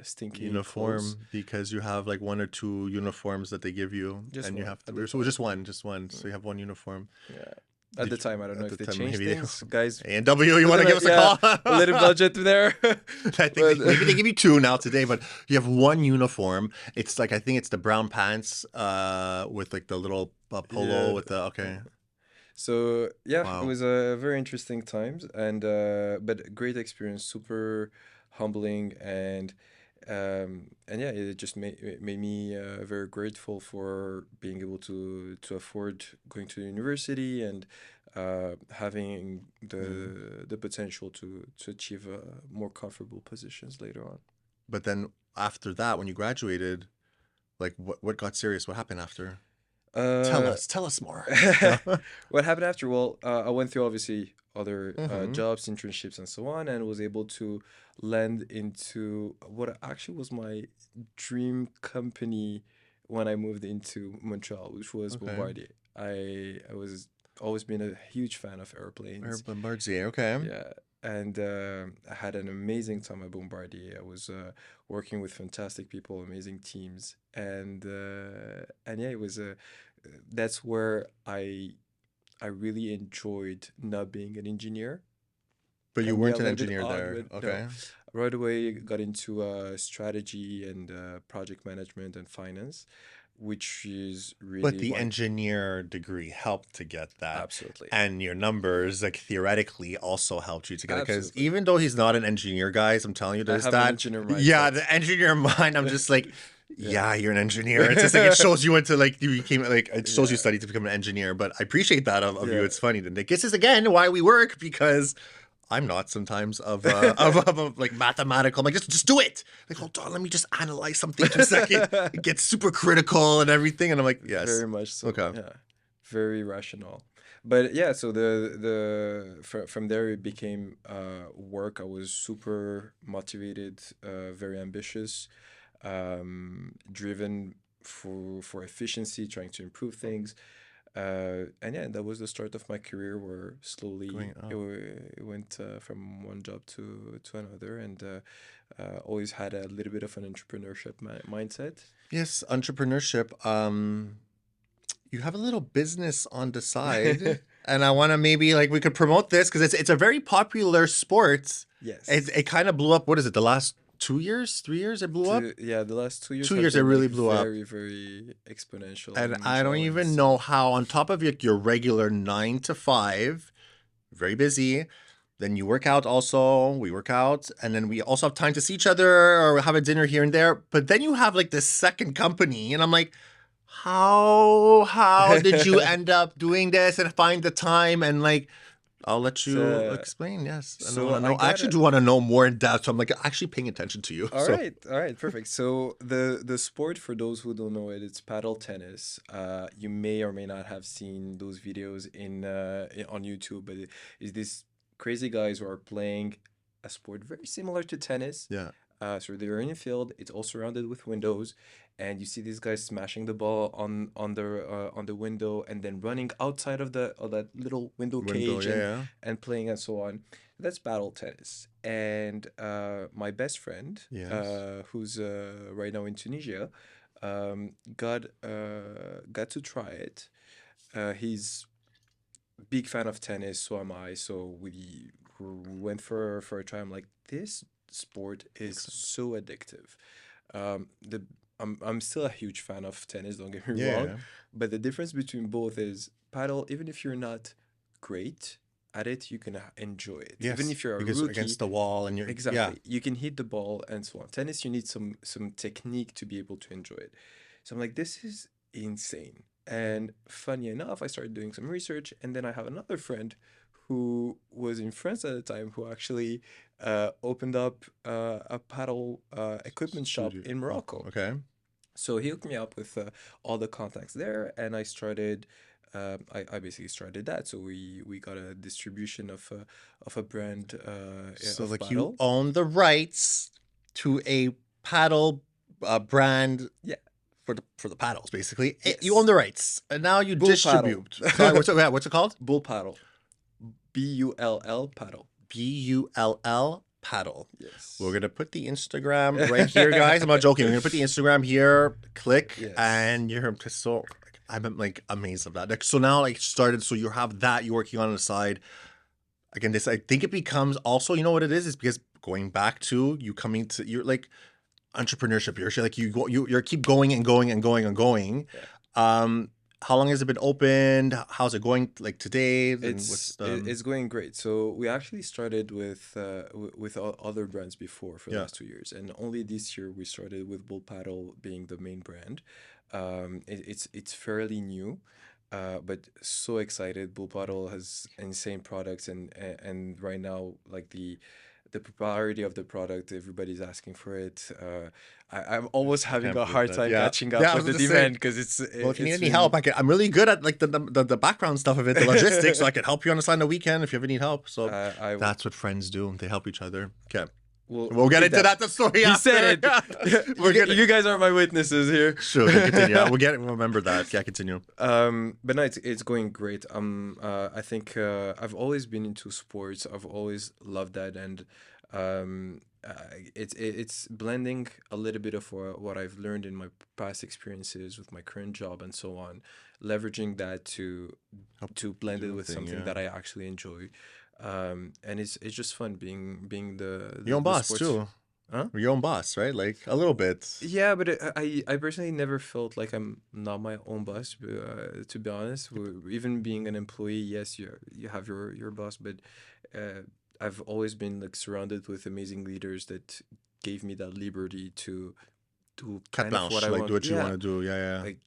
stinky clothes. Uniform because you have like one or two uniforms that they give you, Just and you one have to at the wear. So time. just one, just one. So Mm, you have one uniform. yeah. At the Did time, I don't know at if the they time changed maybe they things. Guys, A&W, you put want in to give us a yeah, call? a little budget there. I think But maybe they give you two now today, but you have one uniform. It's like I think it's the brown pants with like the little yeah. polo with the okay. So yeah, it Wow. was a very interesting times, and but a great experience, super humbling, and yeah, it just made me very grateful for being able to afford going to university and having Mm. the potential to achieve more comfortable positions later on. But then after that, when you graduated, like what got serious? What happened after? Uh, Tell us more. No. what happened after? Well, I went through obviously other Mm-hmm. jobs, internships, and so on, and was able to land into what actually was my dream company when I moved into Montreal, which was Okay. Bombardier. I was always been a huge fan of Or airplanes. Bombardier. Okay. Yeah, and I had an amazing time at Bombardier. I was working with fantastic people, amazing teams, and yeah, it was a that's where I really enjoyed not being an engineer. But you Can be a weren't an little bit engineer odd, there. but no. Okay. Right away, got into strategy and project management and finance, which is But really the my engineer degree helped to get that. absolutely, And your numbers, like theoretically, also helped you to get it. Because absolutely. even though he's not an engineer, guys, I'm telling you, I there's have an that. engineer Yeah, mindset. the engineer mind, I'm just like, Yeah. yeah, you're an engineer. It's just like it shows you into like you became like it shows you Yeah. studied to become an engineer. But I appreciate that of you. Yeah. It's funny. And this is again why we work because I'm not sometimes of like mathematical. I'm like just do it. Like hold on, let me just analyze something 2 seconds. It gets super critical and everything, and I'm like yes, Very much so. okay. Yeah. Very rational. But yeah, so from there it became work. I was super motivated, very ambitious, driven for efficiency, trying to improve things. And yeah, that was the start of my career where slowly Going up. it went from one job to another, and always had a little bit of an entrepreneurship mindset. Yes, entrepreneurship. You have a little business on the side, and I want to maybe like we could promote this because it's a very popular sport. It Yes. kind of blew up. What is it? The last 2 years, 3 years, it blew up. Yeah, the last 2 years Two have years, it been like really blew up, very, very exponential and in I don't Montreal and the even know city. how. On top of your regular 9 to 5, very busy. Then you work out also. We work out, and then we also have time to see each other or have a dinner here and there. But then you have like this second company, and I'm like, how did you end up doing this and find the time and like I'll let you So, explain. Yes, and I want so to I know. I got actually it. do want to know more in depth. So I'm like actually paying attention to you. So All right, perfect. So the sport, for those who don't know it, it's paddle tennis. You may or may not have seen those videos on YouTube, but it is these crazy guys who are playing a sport very similar to tennis. yeah, So they're in a field. It's all surrounded with windows, and you see these guys smashing the ball on the window, and then running outside of that little window window. cage Yeah, yeah. and playing and so on. That's paddle tennis. And my best friend, Yes. who's right now in Tunisia, got to try it. He's big fan of tennis, so am I. So we went for a try. I'm like, this sport is Excellent. so addictive. The I'm still a huge fan of tennis, don't get me wrong, Yeah. but the difference between both is paddle, even if you're not great at it, you can enjoy it. Even Yes, if you're a because rookie, against the wall and you're yeah. exactly, you can hit the ball and so on. Tennis, you need some technique to be able to enjoy it. So I'm like, this is insane. And funny enough, I started doing some research, and then I have another friend who was in France at the time who actually opened up a paddle equipment shop Studio. in Oh, Morocco. okay. So he hooked me up with all the contacts there, and I started. I basically started that. So we got a distribution of a brand So of like you paddle. own the rights to a paddle brand Yeah. for the paddles, basically. You own Yes. the rights, and now you Bull paddle. distribute. Sorry, what's it called? Bull paddle. Bull paddle. Bull paddle. We're Yes. gonna put the Instagram right here, guys. I'm not joking. We're gonna put the Instagram here. Click, Yes. and you're just so. I'm like amazed of that. Like, so now, like, started. So you have that you're working on the side. Again, this I think it becomes also. You know what it is? Is because going back to you coming to you're like entrepreneurship. You're like you go. You're keep going and going and going and going. Yeah. How long has it been opened? How's it going? Like today, and what's the It's going great. So we actually started with other brands before for the yeah. last 2 years, and only this year we started with Bull Paddle being the main brand. It's fairly new, but so excited. Bull Paddle has insane products, and right now like the popularity of the product, everybody's asking for it. I'm always I having can't a believe hard that. time Yeah. catching Yeah, up I with was the gonna say. demand because Well, if you need it's any help, been I'm really good at like the background stuff of it, the logistics, so I can help you on the weekend if you ever need help. So I that's what friends do. They help each other. Okay. We'll we'll get keep into that. that the story He after. said it. We're gonna You guys are my witnesses here. sure, okay, continue. We'll get it. We'll remember that. Yeah, continue. But no, it's going great. I think I've always been into sports. I've always loved that, and it's blending a little bit of what I've learned in my past experiences with my current job and so on, leveraging that Help to blend it do a with thing, something yeah. that I actually enjoy. And it's just fun being Your own the boss sports. too. Huh? Your own boss, right? Like a little bit. Yeah, but I personally never felt like I'm not my own boss. To be honest, even being an employee, yes, you have your boss, but uh, I've always been like surrounded with amazing leaders that gave me that liberty to do Carte kind of what blanche, I like do want. what you want Yeah, to do. Yeah, yeah. like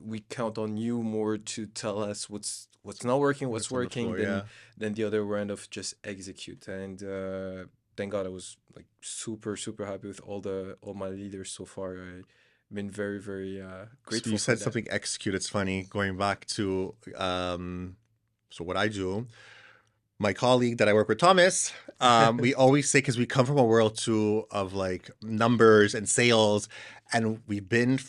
we count on you more to tell us what's not working, what's What's on the working, floor? Yeah. than the other end of just execute. And thank God I was like super happy with all my leaders so far. I've been very So you grateful for said that. something execute. It's funny going back to so what I do. My colleague that I work with, Thomas, we always say because we come from a world too of like numbers and sales, and we've been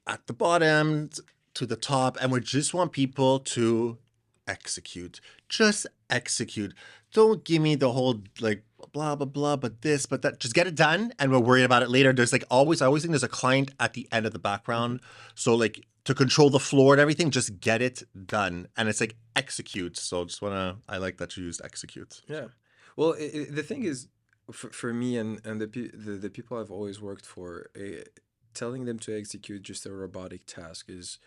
at the bottom to the top, and we just want people to execute. Just execute. Don't give me the whole like blah blah blah, but this, but that. Just get it done, and we'll worry about it later. There's like always, I always think there's a client at the end of the Mhm. background. So like to control the floor and everything, just get it done. And it's like execute. So just wanna, I like that you used execute. Yeah. Well, the thing is, for me and the people I've always worked for, telling them to execute just a robotic task is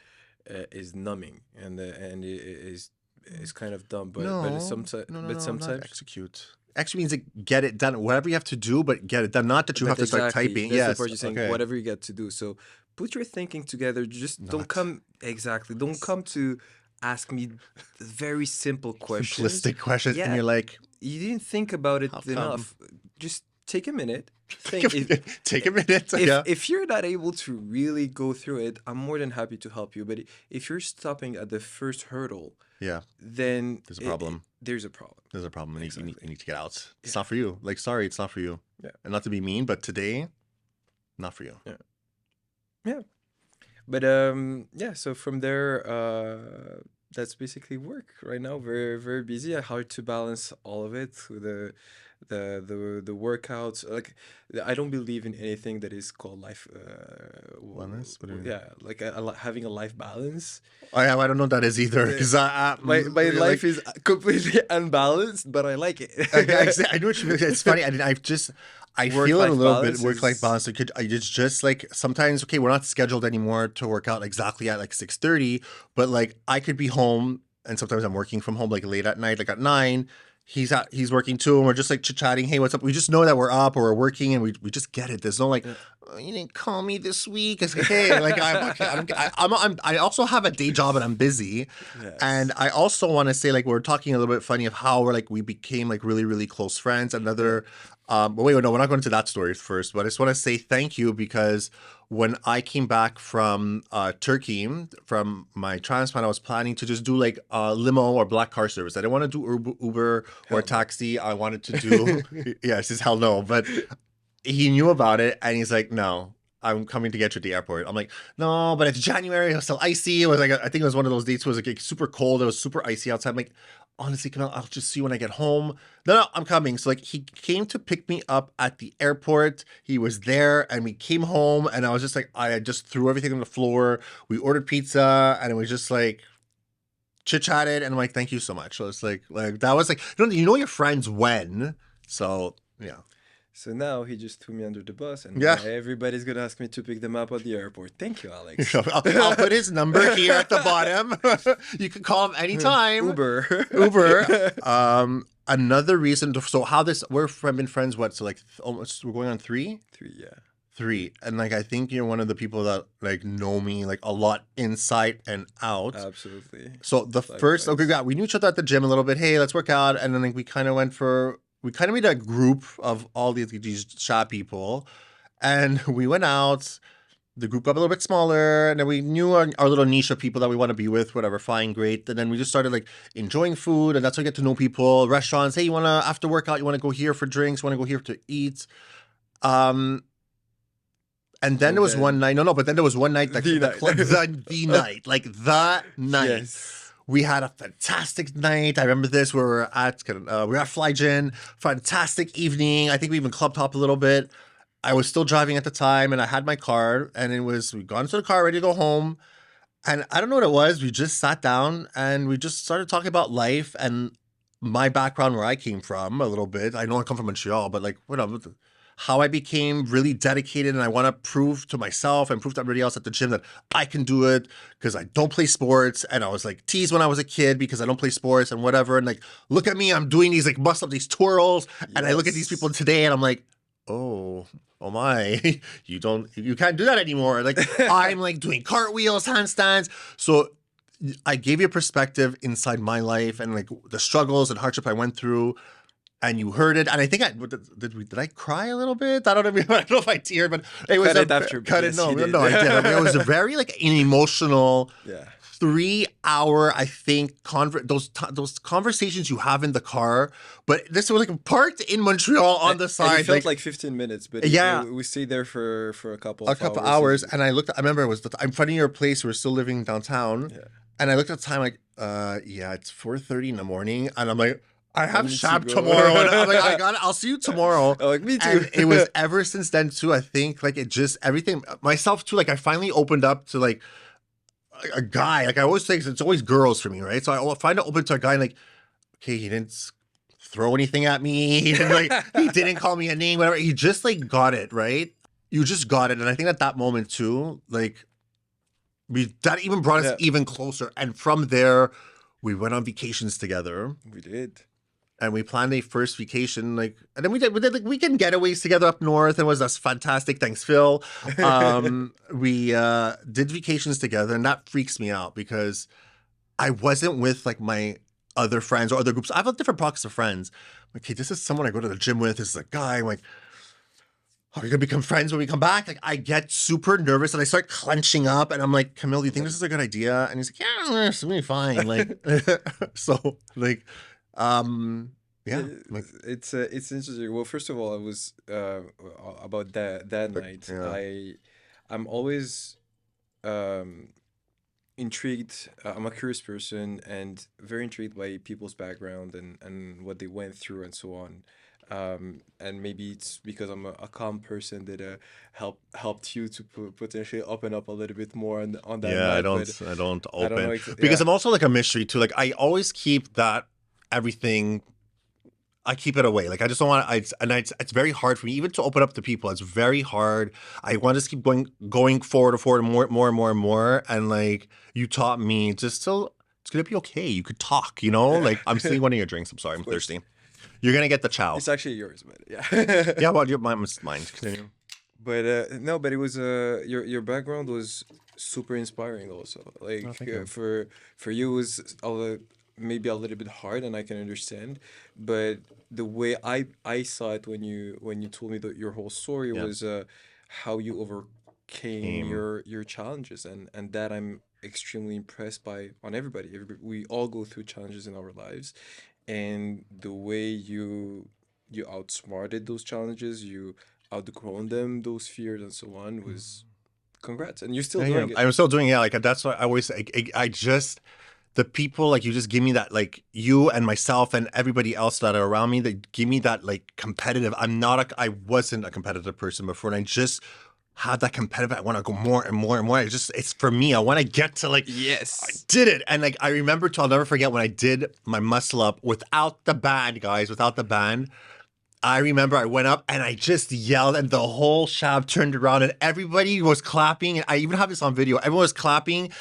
numbing, and it is kind of dumb. But it's No, sometimes no, no, but no, not sometimes execute. Execute means like get it done. Whatever you have to do, but get it done. Not that you have But to start exactly, typing. that's the Yes. part you're saying. Okay. Whatever you get to do. So put your thinking together. Just don't Not come exactly. Don't come to ask me very simple questions. simplistic questions. And Yeah, you're like, you didn't think about it how come? enough. Just take a minute. Think Take a minute. if Yeah. if you're not able to really go through it, I'm more than happy to help you. But if you're stopping at the first hurdle, Yeah. then There's a problem. there's a problem. There's a problem. And Exactly. you need to get out. It's Yeah. not for you. Like, sorry, it's not for you. Yeah. And not to be mean, but today, not for you. Yeah. Yeah. But yeah, so from there, that's basically work right now. Very busy. Hard to balance all of it with the workouts. Like, I don't believe in anything that is called life. Wellness? What do you mean? Yeah, like having a life balance. I don't know what that is either Uh, because my life like is completely unbalanced, but I like I know what you mean. It's funny. I mean, I Work feel it a life little bit balance work life is balance. It's just like sometimes okay, we're not scheduled anymore to work out exactly at like 6:30, but like I could be home and sometimes I'm working from home like late at night, like at 9. He's working too, and we're just like chit chatting. Hey, what's up? We just know that we're up or we're working, and we just get it. There's no like, yeah. "Oh, you didn't call me this week. It's like, hey, like I'm okay. I don't. I also have a day job and I'm busy, and Yes. I also want to say like we're talking a little bit funny of how we became like really really close friends. Yeah. Another, but wait, no, we're not going to that story first. But I just want to say thank you because when I came back from Turkey from my transplant, I was planning to just do like limo or black car service. I didn't want to do Uber or Hell no. taxi. I wanted to do yes, just hell no. But he knew about it and he's like, no. I'm coming to get you at the airport. I'm like, no, but it's January. It was still icy. It was like, I think it was one of those dates where it was like super cold. It was super icy outside. I'm like, honestly, Kamil, I'll just see you when I get home. No, I'm coming. So like he came to pick me up at the airport. He was there and we came home and I was just like, I just threw everything on the floor. We ordered pizza and it was just like chit chatted and I'm like, thank you so much. So it's like that was like, you know your friends when. So yeah. So now he just threw me under the bus, and Yeah. everybody's gonna ask me to pick them up at the airport. Thank you, Alex. I'll put his number here at the bottom. You can call him anytime. Uber. Uber. Another reason to, so how this we've been friends what so like almost we're going on 3 3, yeah. 3 and like I think you're one of the people that like know me like a lot inside and out. Absolutely. So the first okay Likewise. yeah we knew each other at the gym a little bit. Hey, let's work out, and then like we kind of made a group of all these shop people, and we went out. The group got a little bit smaller, and then we knew our little niche of people that we want to be with, whatever, fine, great. And then we just started like enjoying food, and that's how we get to know people. Restaurants, hey, you want to, after workout, you want to go here for drinks, want to go here to eat. Um, and then And there was one then night, no, but then there was one night, the the night, like that night. yes. We had a fantastic night. I remember this. We were at Fly Gin. Fantastic evening. I think we even club top a little bit. I was still driving at the time, and I had my car, and we got into the car, ready to go home. And I don't know what it was. We just sat down and we just started talking about life and my background, where I came from a little bit. I know I come from Montreal, but like whatever. How I became really dedicated, and I want to prove to myself and prove to everybody else at the gym that I can do it because I don't play sports. And I was like teased when I was a kid because I don't play sports and whatever. And like, look at me, I'm doing these like muscle up these twirls, and I look at these people Yes. today, and I'm like, oh, oh my, you can't do that anymore. Like I'm like doing cartwheels, handstands. So I gave you a perspective inside my life and like the struggles and hardship I went through, and you heard it. And I think did I cry a little bit? I don't know. I don't know if I teared, but it was Cut it after, but cut it. yes, No, he did. no, I did. I mean, it was a very like an emotional Yeah. 3 hour, I think, those conversations you have in the car. But this was like parked in Montreal on the And it side, felt like like 15 minutes, but yeah, we stayed there for a couple a of couple hours. hours. And I remember it was I'm finding your place. We were still living downtown, Yeah. and I looked at the time like, yeah, it's 4:30 in the morning, and I'm like, I I have need to shop go. tomorrow, and I'm like, I got it. I'll see you tomorrow. I'm like, me too. And it was ever since then too. I think like it just everything myself too. Like I finally opened up to like a guy. Like I always say, 'cause it's always girls for me, right? So I find it open to a guy and like, okay, he didn't throw anything at me. He didn't like he didn't call me a name, whatever. He just like got it, right? You just got it. And I think at that moment too, like that even brought us Yeah, even closer. And from there, we went on vacations together. we did. And we planned a first vacation, like, and then we did like weekend getaways together up north, and it was fantastic. Thanks, Phil. We did vacations together, and that freaks me out because I wasn't with like my other friends or other groups. I have a different pockets of friends. Okay, this is someone I go to the gym with. This is a guy. I'm like, are we gonna become friends when we come back? Like, I get super nervous and I start clenching up, and I'm like, Camille, do you think this is a good idea? And he's like, yeah, it's gonna be fine. Like, so like, yeah, like, It's interesting. Well, first of all, I was about that night. yeah. I'm always um intrigued. I'm a curious person and very intrigued by people's background and what they went through and so on. And maybe it's because I'm a calm person that helped you to potentially open up a little bit more on that Yeah, night. But I don't I don't know. open because Yeah, I'm also like a mystery too. Like I always keep that everything. I keep it away. Like I just don't want. It's very hard for me even to open up to people. It's very hard. I want to just keep going forward and forward, and more. And like you taught me, just still, it's gonna be okay. You could talk. You know, like I'm stealing one of your drinks. I'm sorry. I'm of course. thirsty. You're gonna get the chow. It's actually yours, but yeah. Yeah, well, mine. Continue. But no, but it was your background was super inspiring also. Oh, Like thank you. for you it was maybe a little bit hard, and I can understand. But the way I saw it when you told me that your whole story Yeah, was how you overcame came. your challenges, and that I'm extremely impressed by on everybody. Everybody, we all go through challenges in our lives, and the way you outsmarted those challenges, you outgrown them, those fears and so on, was congrats. And you're still Yeah, yeah. doing it. I'm still doing. Yeah, like that's what I always. I just the people like you just give me that like you and myself and everybody else that are around me that give me that like competitive. I wasn't a competitive person before, and I just had that competitive. I want to go more and more and more. It's for me. I want to get to like I Yes. did it, and like I remember. I'll never forget when I did my muscle up without the band, guys, without the band. I remember I went up and I just yelled, and the whole shop turned around and everybody was clapping. And I even have this on video. Everyone was clapping,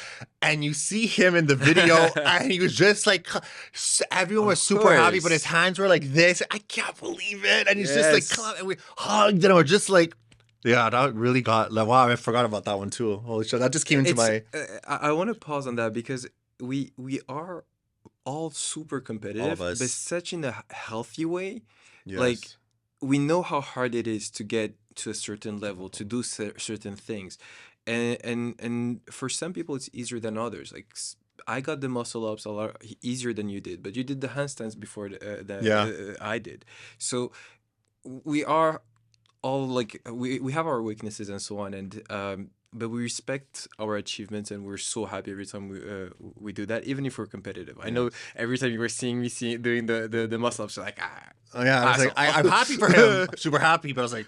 and you see him in the video, and he was just like, everyone was Of super happy, but his course. hands were like this. I can't believe it. And he's just like, Yes. clapping, and we hugged, and we're just like, yeah, that really got, like, wow, I forgot about that one too. Holy shit, that just came into It's my, I want to pause on that because we are all super all of competitive, but us. such in a healthy way. Like Yes. we know how hard it is to get to a certain level, to do certain things, and for some people it's easier than others. Like I got the muscle ups a lot easier than you did, but you did the handstands before Yeah. I did. So we are all like we have our weaknesses and so on, and but we respect our achievements, and we're so happy every time we do that, even if we're competitive. I know Yes. every time you were seeing me doing the muscle ups, you're like Oh yeah, I was like, asshole. I'm happy for him. I'm super happy, but I was like,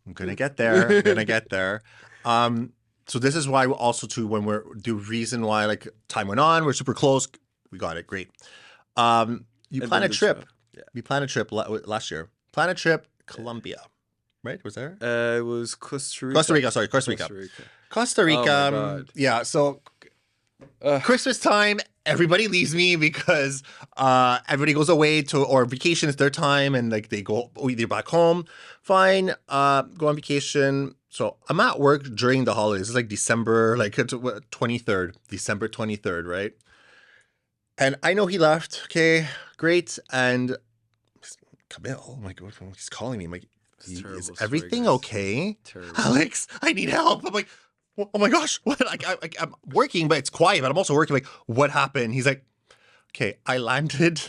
I'm gonna get there. I'm gonna get there. Um, so this is why also too when we're the reason why like time went on, we're super close. We got it, great. You And plan then a the job. trip. Yeah. You plan a trip last year. Plan a trip, Colombia, right? Was there? It was Costa Costa Rica. Rica, sorry, Costa Rica. Costa Rica. Costa Oh Rica. my God. Yeah, so Uh, Christmas time, everybody leaves me because everybody goes away to or vacation is their time and like they go either back home. Fine, go on vacation. So I'm at work during the holidays. It's like December, like it's 23rd, December 23rd, right? And I know he left. Okay, great. And Kamil, oh my God, he's calling me. I'm like, it's Is terrible story, everything guys. okay? Terrible. Alex, I need help. I'm like, oh my gosh, what? I'm working, but it's quiet, but I'm also working. Like, what happened? He's like, okay, I landed.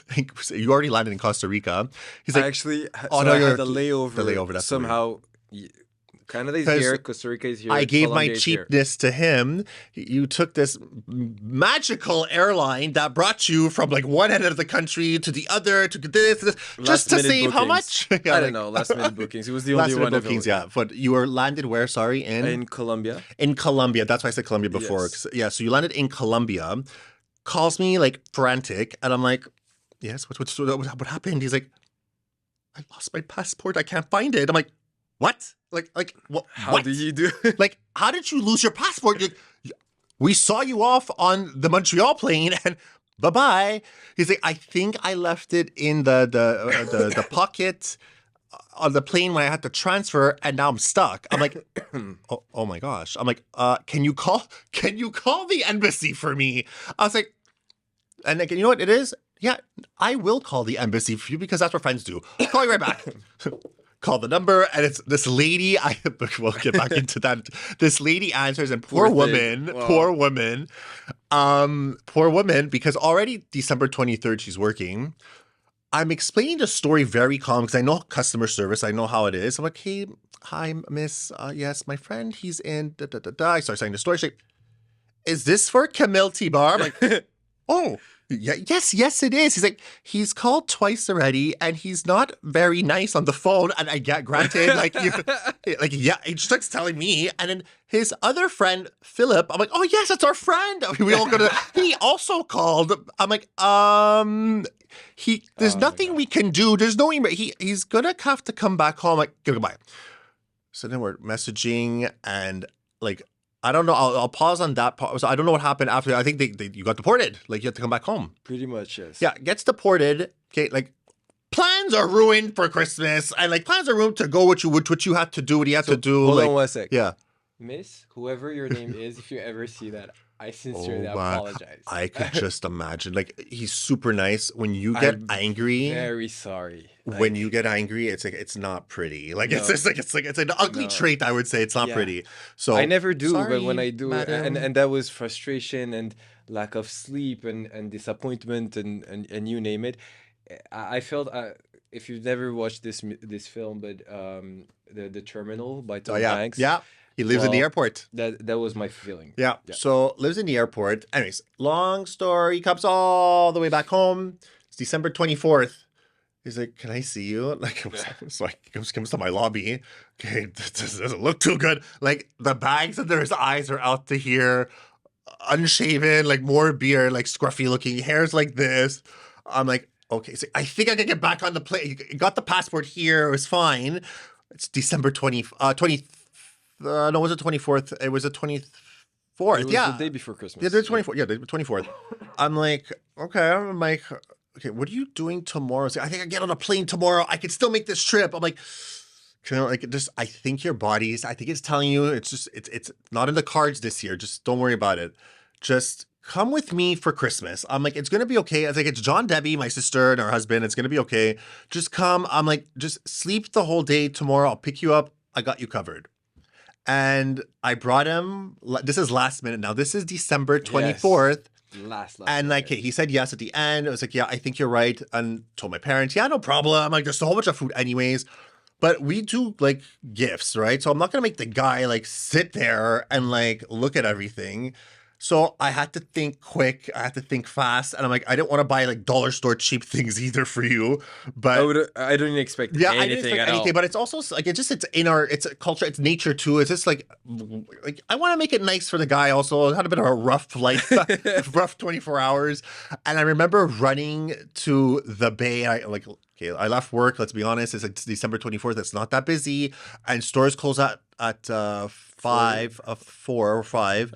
You already landed in Costa Rica. He's I like, actually, oh so no, I had you're the the layover layover. That's the word. somehow. Canada is Because here, Costa Rica is I here, gave my Colombia is here. cheapness to him. You took this magical airline that brought you from like one end of the country to the other to this just Last to minute save how bookings. much? Yeah, I don't like know, last minute bookings. It was the only last minute one bookings. available. Yeah, but you were landed where? Sorry, In Colombia. in Colombia. That's why I said Colombia before. Yes. Yeah, so you landed in Colombia. Calls me like frantic, and I'm like, yes, what happened? He's like, I lost my passport. I can't find it. I'm like, what? Like what? How What? do you do? Like, how did you lose your passport? We saw you off on the Montreal plane, and bye bye. He's like, I think I left it in the pocket on the plane when I had to transfer, and now I'm stuck. I'm like, oh my gosh. I'm like, can you call the embassy for me? I was like, and like, you know what it is? Yeah, I will call the embassy for you because that's what friends do. I'll call you right back. Call the number, and it's this lady. We'll get back into that. This lady answers, and Poor thing. Wow. poor woman, because already December 23rd she's working. I'm explaining the story very calm because I know customer service. I know how it is. I'm like, hey, hi, miss. Yes, my friend, he's in da da da da. I start saying the story. She's like, is this for Camille T-Bar? I'm like, oh. Yeah, yes, it is. He's like, he's called twice already, and he's not very nice on the phone. And I get granted, like you, like yeah, he just starts telling me, and then his other friend Philip. I'm like, oh yes, it's our friend. We all go to. He also called. I'm like, there's Oh my nothing god. we can do. There's no email. He's gonna have to come back home. Like, goodbye. So then we're messaging and like I don't know. I'll pause on that part. So I don't know what happened after. I think you got deported. Like you had to come back home. Pretty much, yes. Yeah, gets deported. Okay, like plans are ruined for Christmas, and like plans are ruined to go what you had to do, what you had to So do. hold on Like one sec. yeah. Miss, whoever your name is, if you ever see that, I sincerely Oh my, apologize. I could just imagine. Like he's super nice. When you get I'm angry, very sorry. when you Like, get angry, it's like it's not pretty. Like it's no, just like it's an ugly no. trait. I would say it's not Yeah. pretty. I So never do, but when sorry, I do, madam. and that was frustration and lack of sleep and disappointment and you name it. I felt if you've never watched this film, but the Terminal by Oh Tom yeah, Hanks, yeah. He lives in the well, airport. that was my feeling. Yeah. Yeah. So lives in the airport. Anyways, long story comes all the way back home. It's December 24th. He's like, "Can I see you?" Like, so like comes to my lobby. Okay, this doesn't look too good. Like the bags under his eyes are out to here, unshaven, like more beard, like scruffy looking, hair's like this. I'm like, okay, so I think I can get back on the plane. You got the passport here. It was fine. It's December 20, no, was it 24th? It was the It 24th. was the Yeah. day before Yeah, Christmas. the Yeah. 24th. Yeah, the 24th. I'm like, okay. I'm like, okay, what are you doing tomorrow? It's like, I think I get on a plane tomorrow. I can still make this trip. I'm like, like just I think your body's I think it's telling you it's not in the cards this year. Just don't worry about it. Just come with me for Christmas. I'm like, it's gonna be okay. I think it's John Debbie, my sister, and her husband. It's gonna be okay. Just come. I'm like, just sleep the whole day tomorrow. I'll pick you up. I got you covered. And I brought him. This is last minute now. This is December Yes. 24th. Last And like minute. he said yes at the end. I was like, yeah, I think you're right. And told my parents, yeah, no problem. Like there's a whole bunch of food anyways. But we do like gifts, right? So I'm not gonna make the guy like sit there and like look at everything. So I had to think quick. I had to think fast, and I'm like, I didn't want to buy like dollar store cheap things either for you. But I don't expect yeah, I didn't anything expect at anything. all. But it's also like it's in our it's a culture, it's nature too. It's just like I want to make it nice for the guy. Also, I had a bit of a rough life, rough 24 hours, and I remember running to the bay. I like okay, I left work. Let's be honest. It's December 24th. It's not that busy, and stores close at For 4 or 5.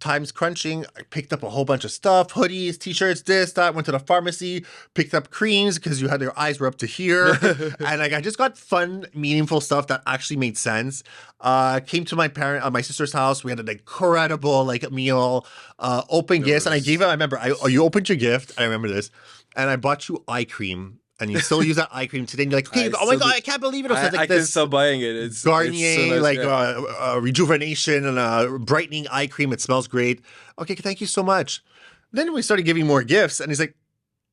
Time's crunching. I picked up a whole bunch of stuff, hoodies, t-shirts, this, that. Went to the pharmacy, picked up creams because you had your eyes were up to here, and like I just got fun, meaningful stuff that actually made sense. Came to my sister's house. We had an incredible like meal. Open There gifts, and I gave was him. I remember. You opened your gift. I remember this, and I bought you eye cream. And you still use that eye cream today. And you're like, okay, I oh my still God, do. I can't believe it. It was I like can this stop buying it. It's so Garnier, nice. like Yeah. rejuvenation and brightening eye cream. It smells great. Okay, thank you so much. Then we started giving more gifts, and he's like,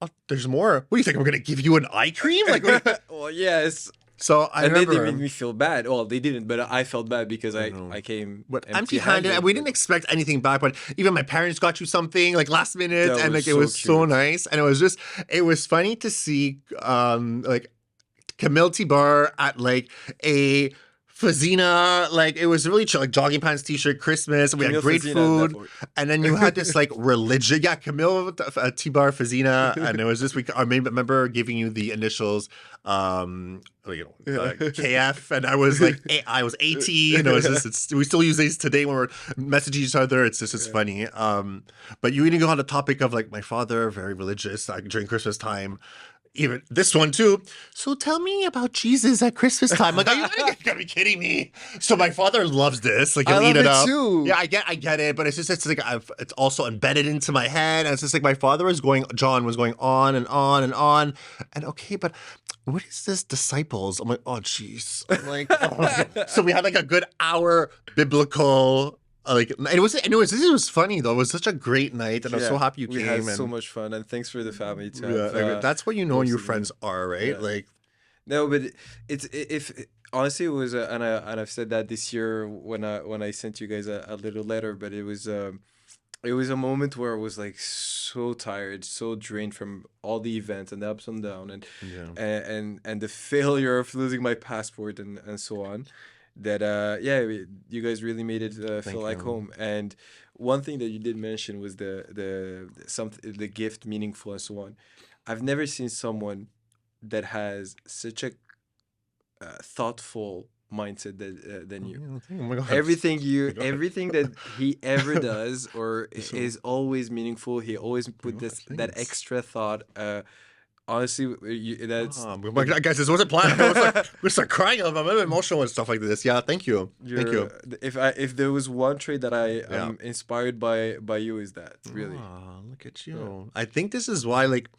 "Oh, there's more. What do you think? I'm going to give you an eye cream?" Like, Well, yes. so I And then they remember made me feel bad. Well, they didn't, but I felt bad because I know. I came But empty-handed, and empty-handed. we But didn't expect anything back. But even my parents got you something like last minute, that and was like it so was so cute. nice, and it was funny to see like Kamil Bar at like a Fazina, like it was really chill, like jogging pants, t-shirt, Christmas. We had Camille great Fazina at that food, point. and then you had this like religion, yeah, Camille Bar Fazina, and it was just I remember giving you the initials, KF, and I was like, I was 18, and it was just we still use these today when we're messaging each other. It's just it's Yeah. funny. But you even go on the topic of like my father, very religious, like during Christmas time even this one too. So tell me about Jesus at Christmas time. Like, are you gotta be kidding me? So my father loves this. Like, I he'll eat love it it up. too. Yeah, I get it. But it's like it's also embedded into my head. And it's just like my father was going, John was going on and on and on. And okay, but what is this disciples? I'm like, oh, jeez. I'm like, oh. So we had like a good hour biblical. Like it was funny though. It was such a great night, and I was so Yeah, happy you we had came. so And much fun, and thanks for the family to yeah, have like, that's what you know when your hosted me. friends are, right? Yeah. Like, No, but it's if honestly it was and I've said that this year when I sent you guys a little letter, but it was it was a moment where I was like so tired, so drained from all the events and the ups and downs, Yeah. and the failure of losing my passport and so on. That yeah, you guys really made it feel Thank like you. home. And one thing that you did mention was the gift meaningful and so on. I've never seen someone that has such a thoughtful mindset than you. Oh my God. Oh my God. Everything that he ever does or So, is always meaningful. He always oh my put God, this that thanks. extra thought. Honestly, that's Oh my God, guys, this wasn't planned. I was like, I'm gonna start crying. I'm a little emotional and stuff like this. Yeah, thank you. Thank you're you. if there was one trait that I Yeah. am inspired by you is that really. Oh, look at Yeah. you. I think this is why, like,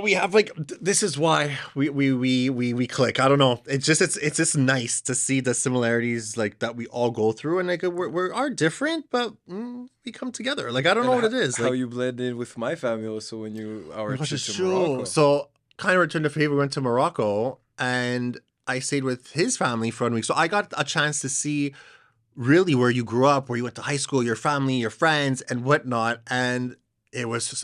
we have like this is why we click. I don't know. It's just nice to see the similarities like that we all go through, and like we are different, but we come together. Like I don't know And what it is. how Like you blend in with my family also when you oh my our gosh, trip it's to true. Morocco. So kind of returned the favor. We went to Morocco, and I stayed with his family for 1 week. So I got a chance to see really where you grew up, where you went to high school, your family, your friends, and whatnot. And it was just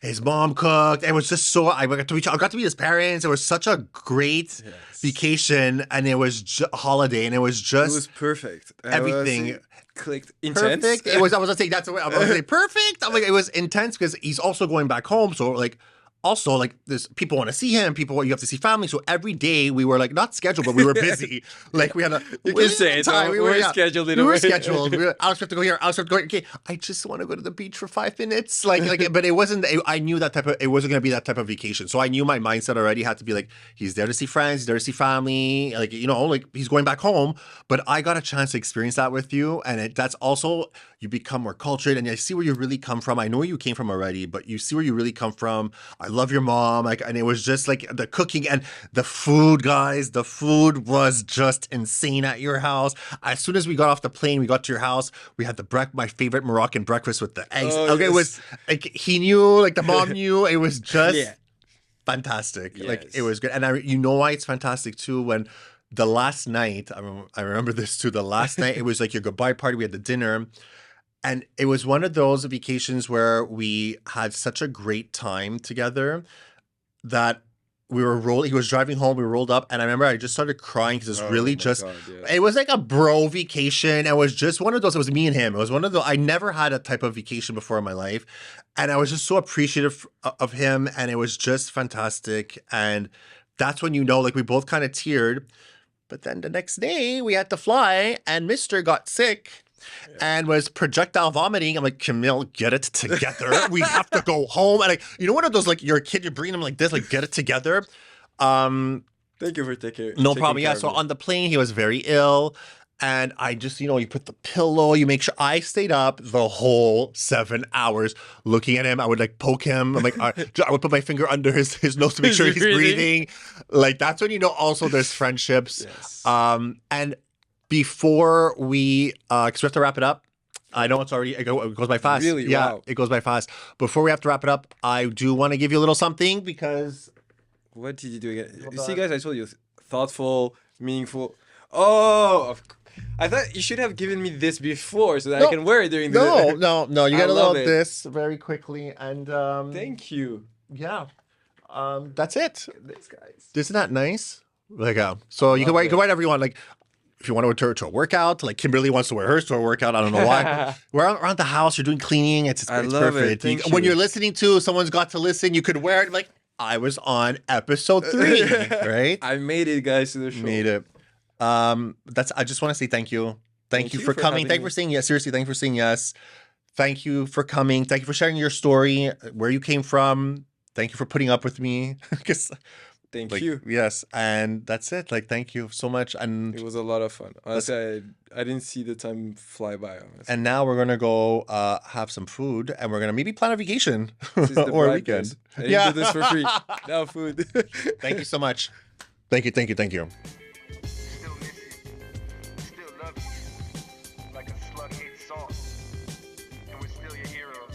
his mom cooked. It was just so I got to meet his parents. It was such a great Yes. vacation, and it was a holiday, and it was It was just perfect. I was everything clicked intense. perfect. It was. I was gonna say that's the way I was gonna say perfect. I'm like it was intense because he's also going back home. So like. Also, like this, people want to see him. People, you have to see family. So every day we were like not scheduled, but we were busy. Like we had a You can say it. time. We're scheduled in We a were way. scheduled. Alex, we have to go here. Alex, we have to go. Okay, I just want to go to the beach for 5 minutes. But it wasn't. I knew that type of. It wasn't going to be that type of vacation. So I knew my mindset already had to be like, he's there to see friends. He's there to see family. Like like he's going back home. But I got a chance to experience that with you, and that's also you become more cultured, and I see where you really come from. I know where you came from already, but you see where you really come from. I love your mom. Like, and it was just like the cooking and the food, guys. The food was just insane at your house. As soon as we got off the plane, we got to your house. We had my favorite Moroccan breakfast with the eggs. Oh Okay, it was yes. like he knew, like the mom knew. It was Yeah. just fantastic. Like it Yes. was good, and you know why it's fantastic too when. The last night, I remember this too. The last night, it was like your goodbye party. We had the dinner, and it was one of those vacations where we had such a great time together that we were rolling. He was driving home. We rolled up, and I remember I just started crying because it's Oh really my just. God. It Yes. was like a bro vacation. It was just one of those. It was me and him. It was one of those. I never had a type of vacation before in my life, and I was just so appreciative of him, and it was just fantastic. And that's when like we both kind of teared. But then the next day we had to fly, and Mister got sick and was projectile vomiting. I'm like, Kamil, get it together. We have to go home. And one of those like you're a kid, you're bringing him like this, like get it together. Um, Thank you for no taking problem. Yeah. care of So me. on the plane, he was very ill. And I just, you put the pillow, you make sure I stayed up the whole 7 hours looking at him. I would like poke him. I'm like, I would put my finger under his nose to make Is sure he he's breathing? breathing. Like that's when also there's friendships. Yes. And before because we have to wrap it up. I know it's already, it goes by fast. Really? Yeah, Wow. it goes by fast. Before we have to wrap it up, I do want to give you a little something because What did you do again? hold You see, on. guys, I told you, thoughtful, meaningful. Oh, I thought you should have given me this before so that I No, can wear it during no, the. no, no. You I got a love little it. this very quickly, and Thank you. yeah, that's it. Look at this, guys. Isn't that nice? Like, I so you can love wear it. whatever you want. Like, if you want to wear to a workout, like Kimberly wants to wear hers to a workout. I don't know why. We're around the house. You're doing cleaning. I It's love it. perfect. Thank When you. you're listening to someone's got to listen, you could wear it. Like I was on episode 3, right? I made it, guys, to the show. Made it. I just want to say thank you. Thank you for for coming. having Thank you me. for saying yes. Seriously, thank you for saying yes. Thank you for coming. Thank you for sharing your story, where you came from. Thank you for putting up with me. 'Cause, Thank like, you. yes, and that's it. Like, thank you so much. It And was a lot of fun. Honestly, I didn't see the time fly by, honestly. now we're gonna go have some food, and we're gonna maybe plan a vacation This is the or a bribe, weekend. guys. I didn't do this for free. Now food. Thank you so much. Thank you. Thank you. Thank you. Still miss you, still love you, like a slug hates salt, and we're still your heroes.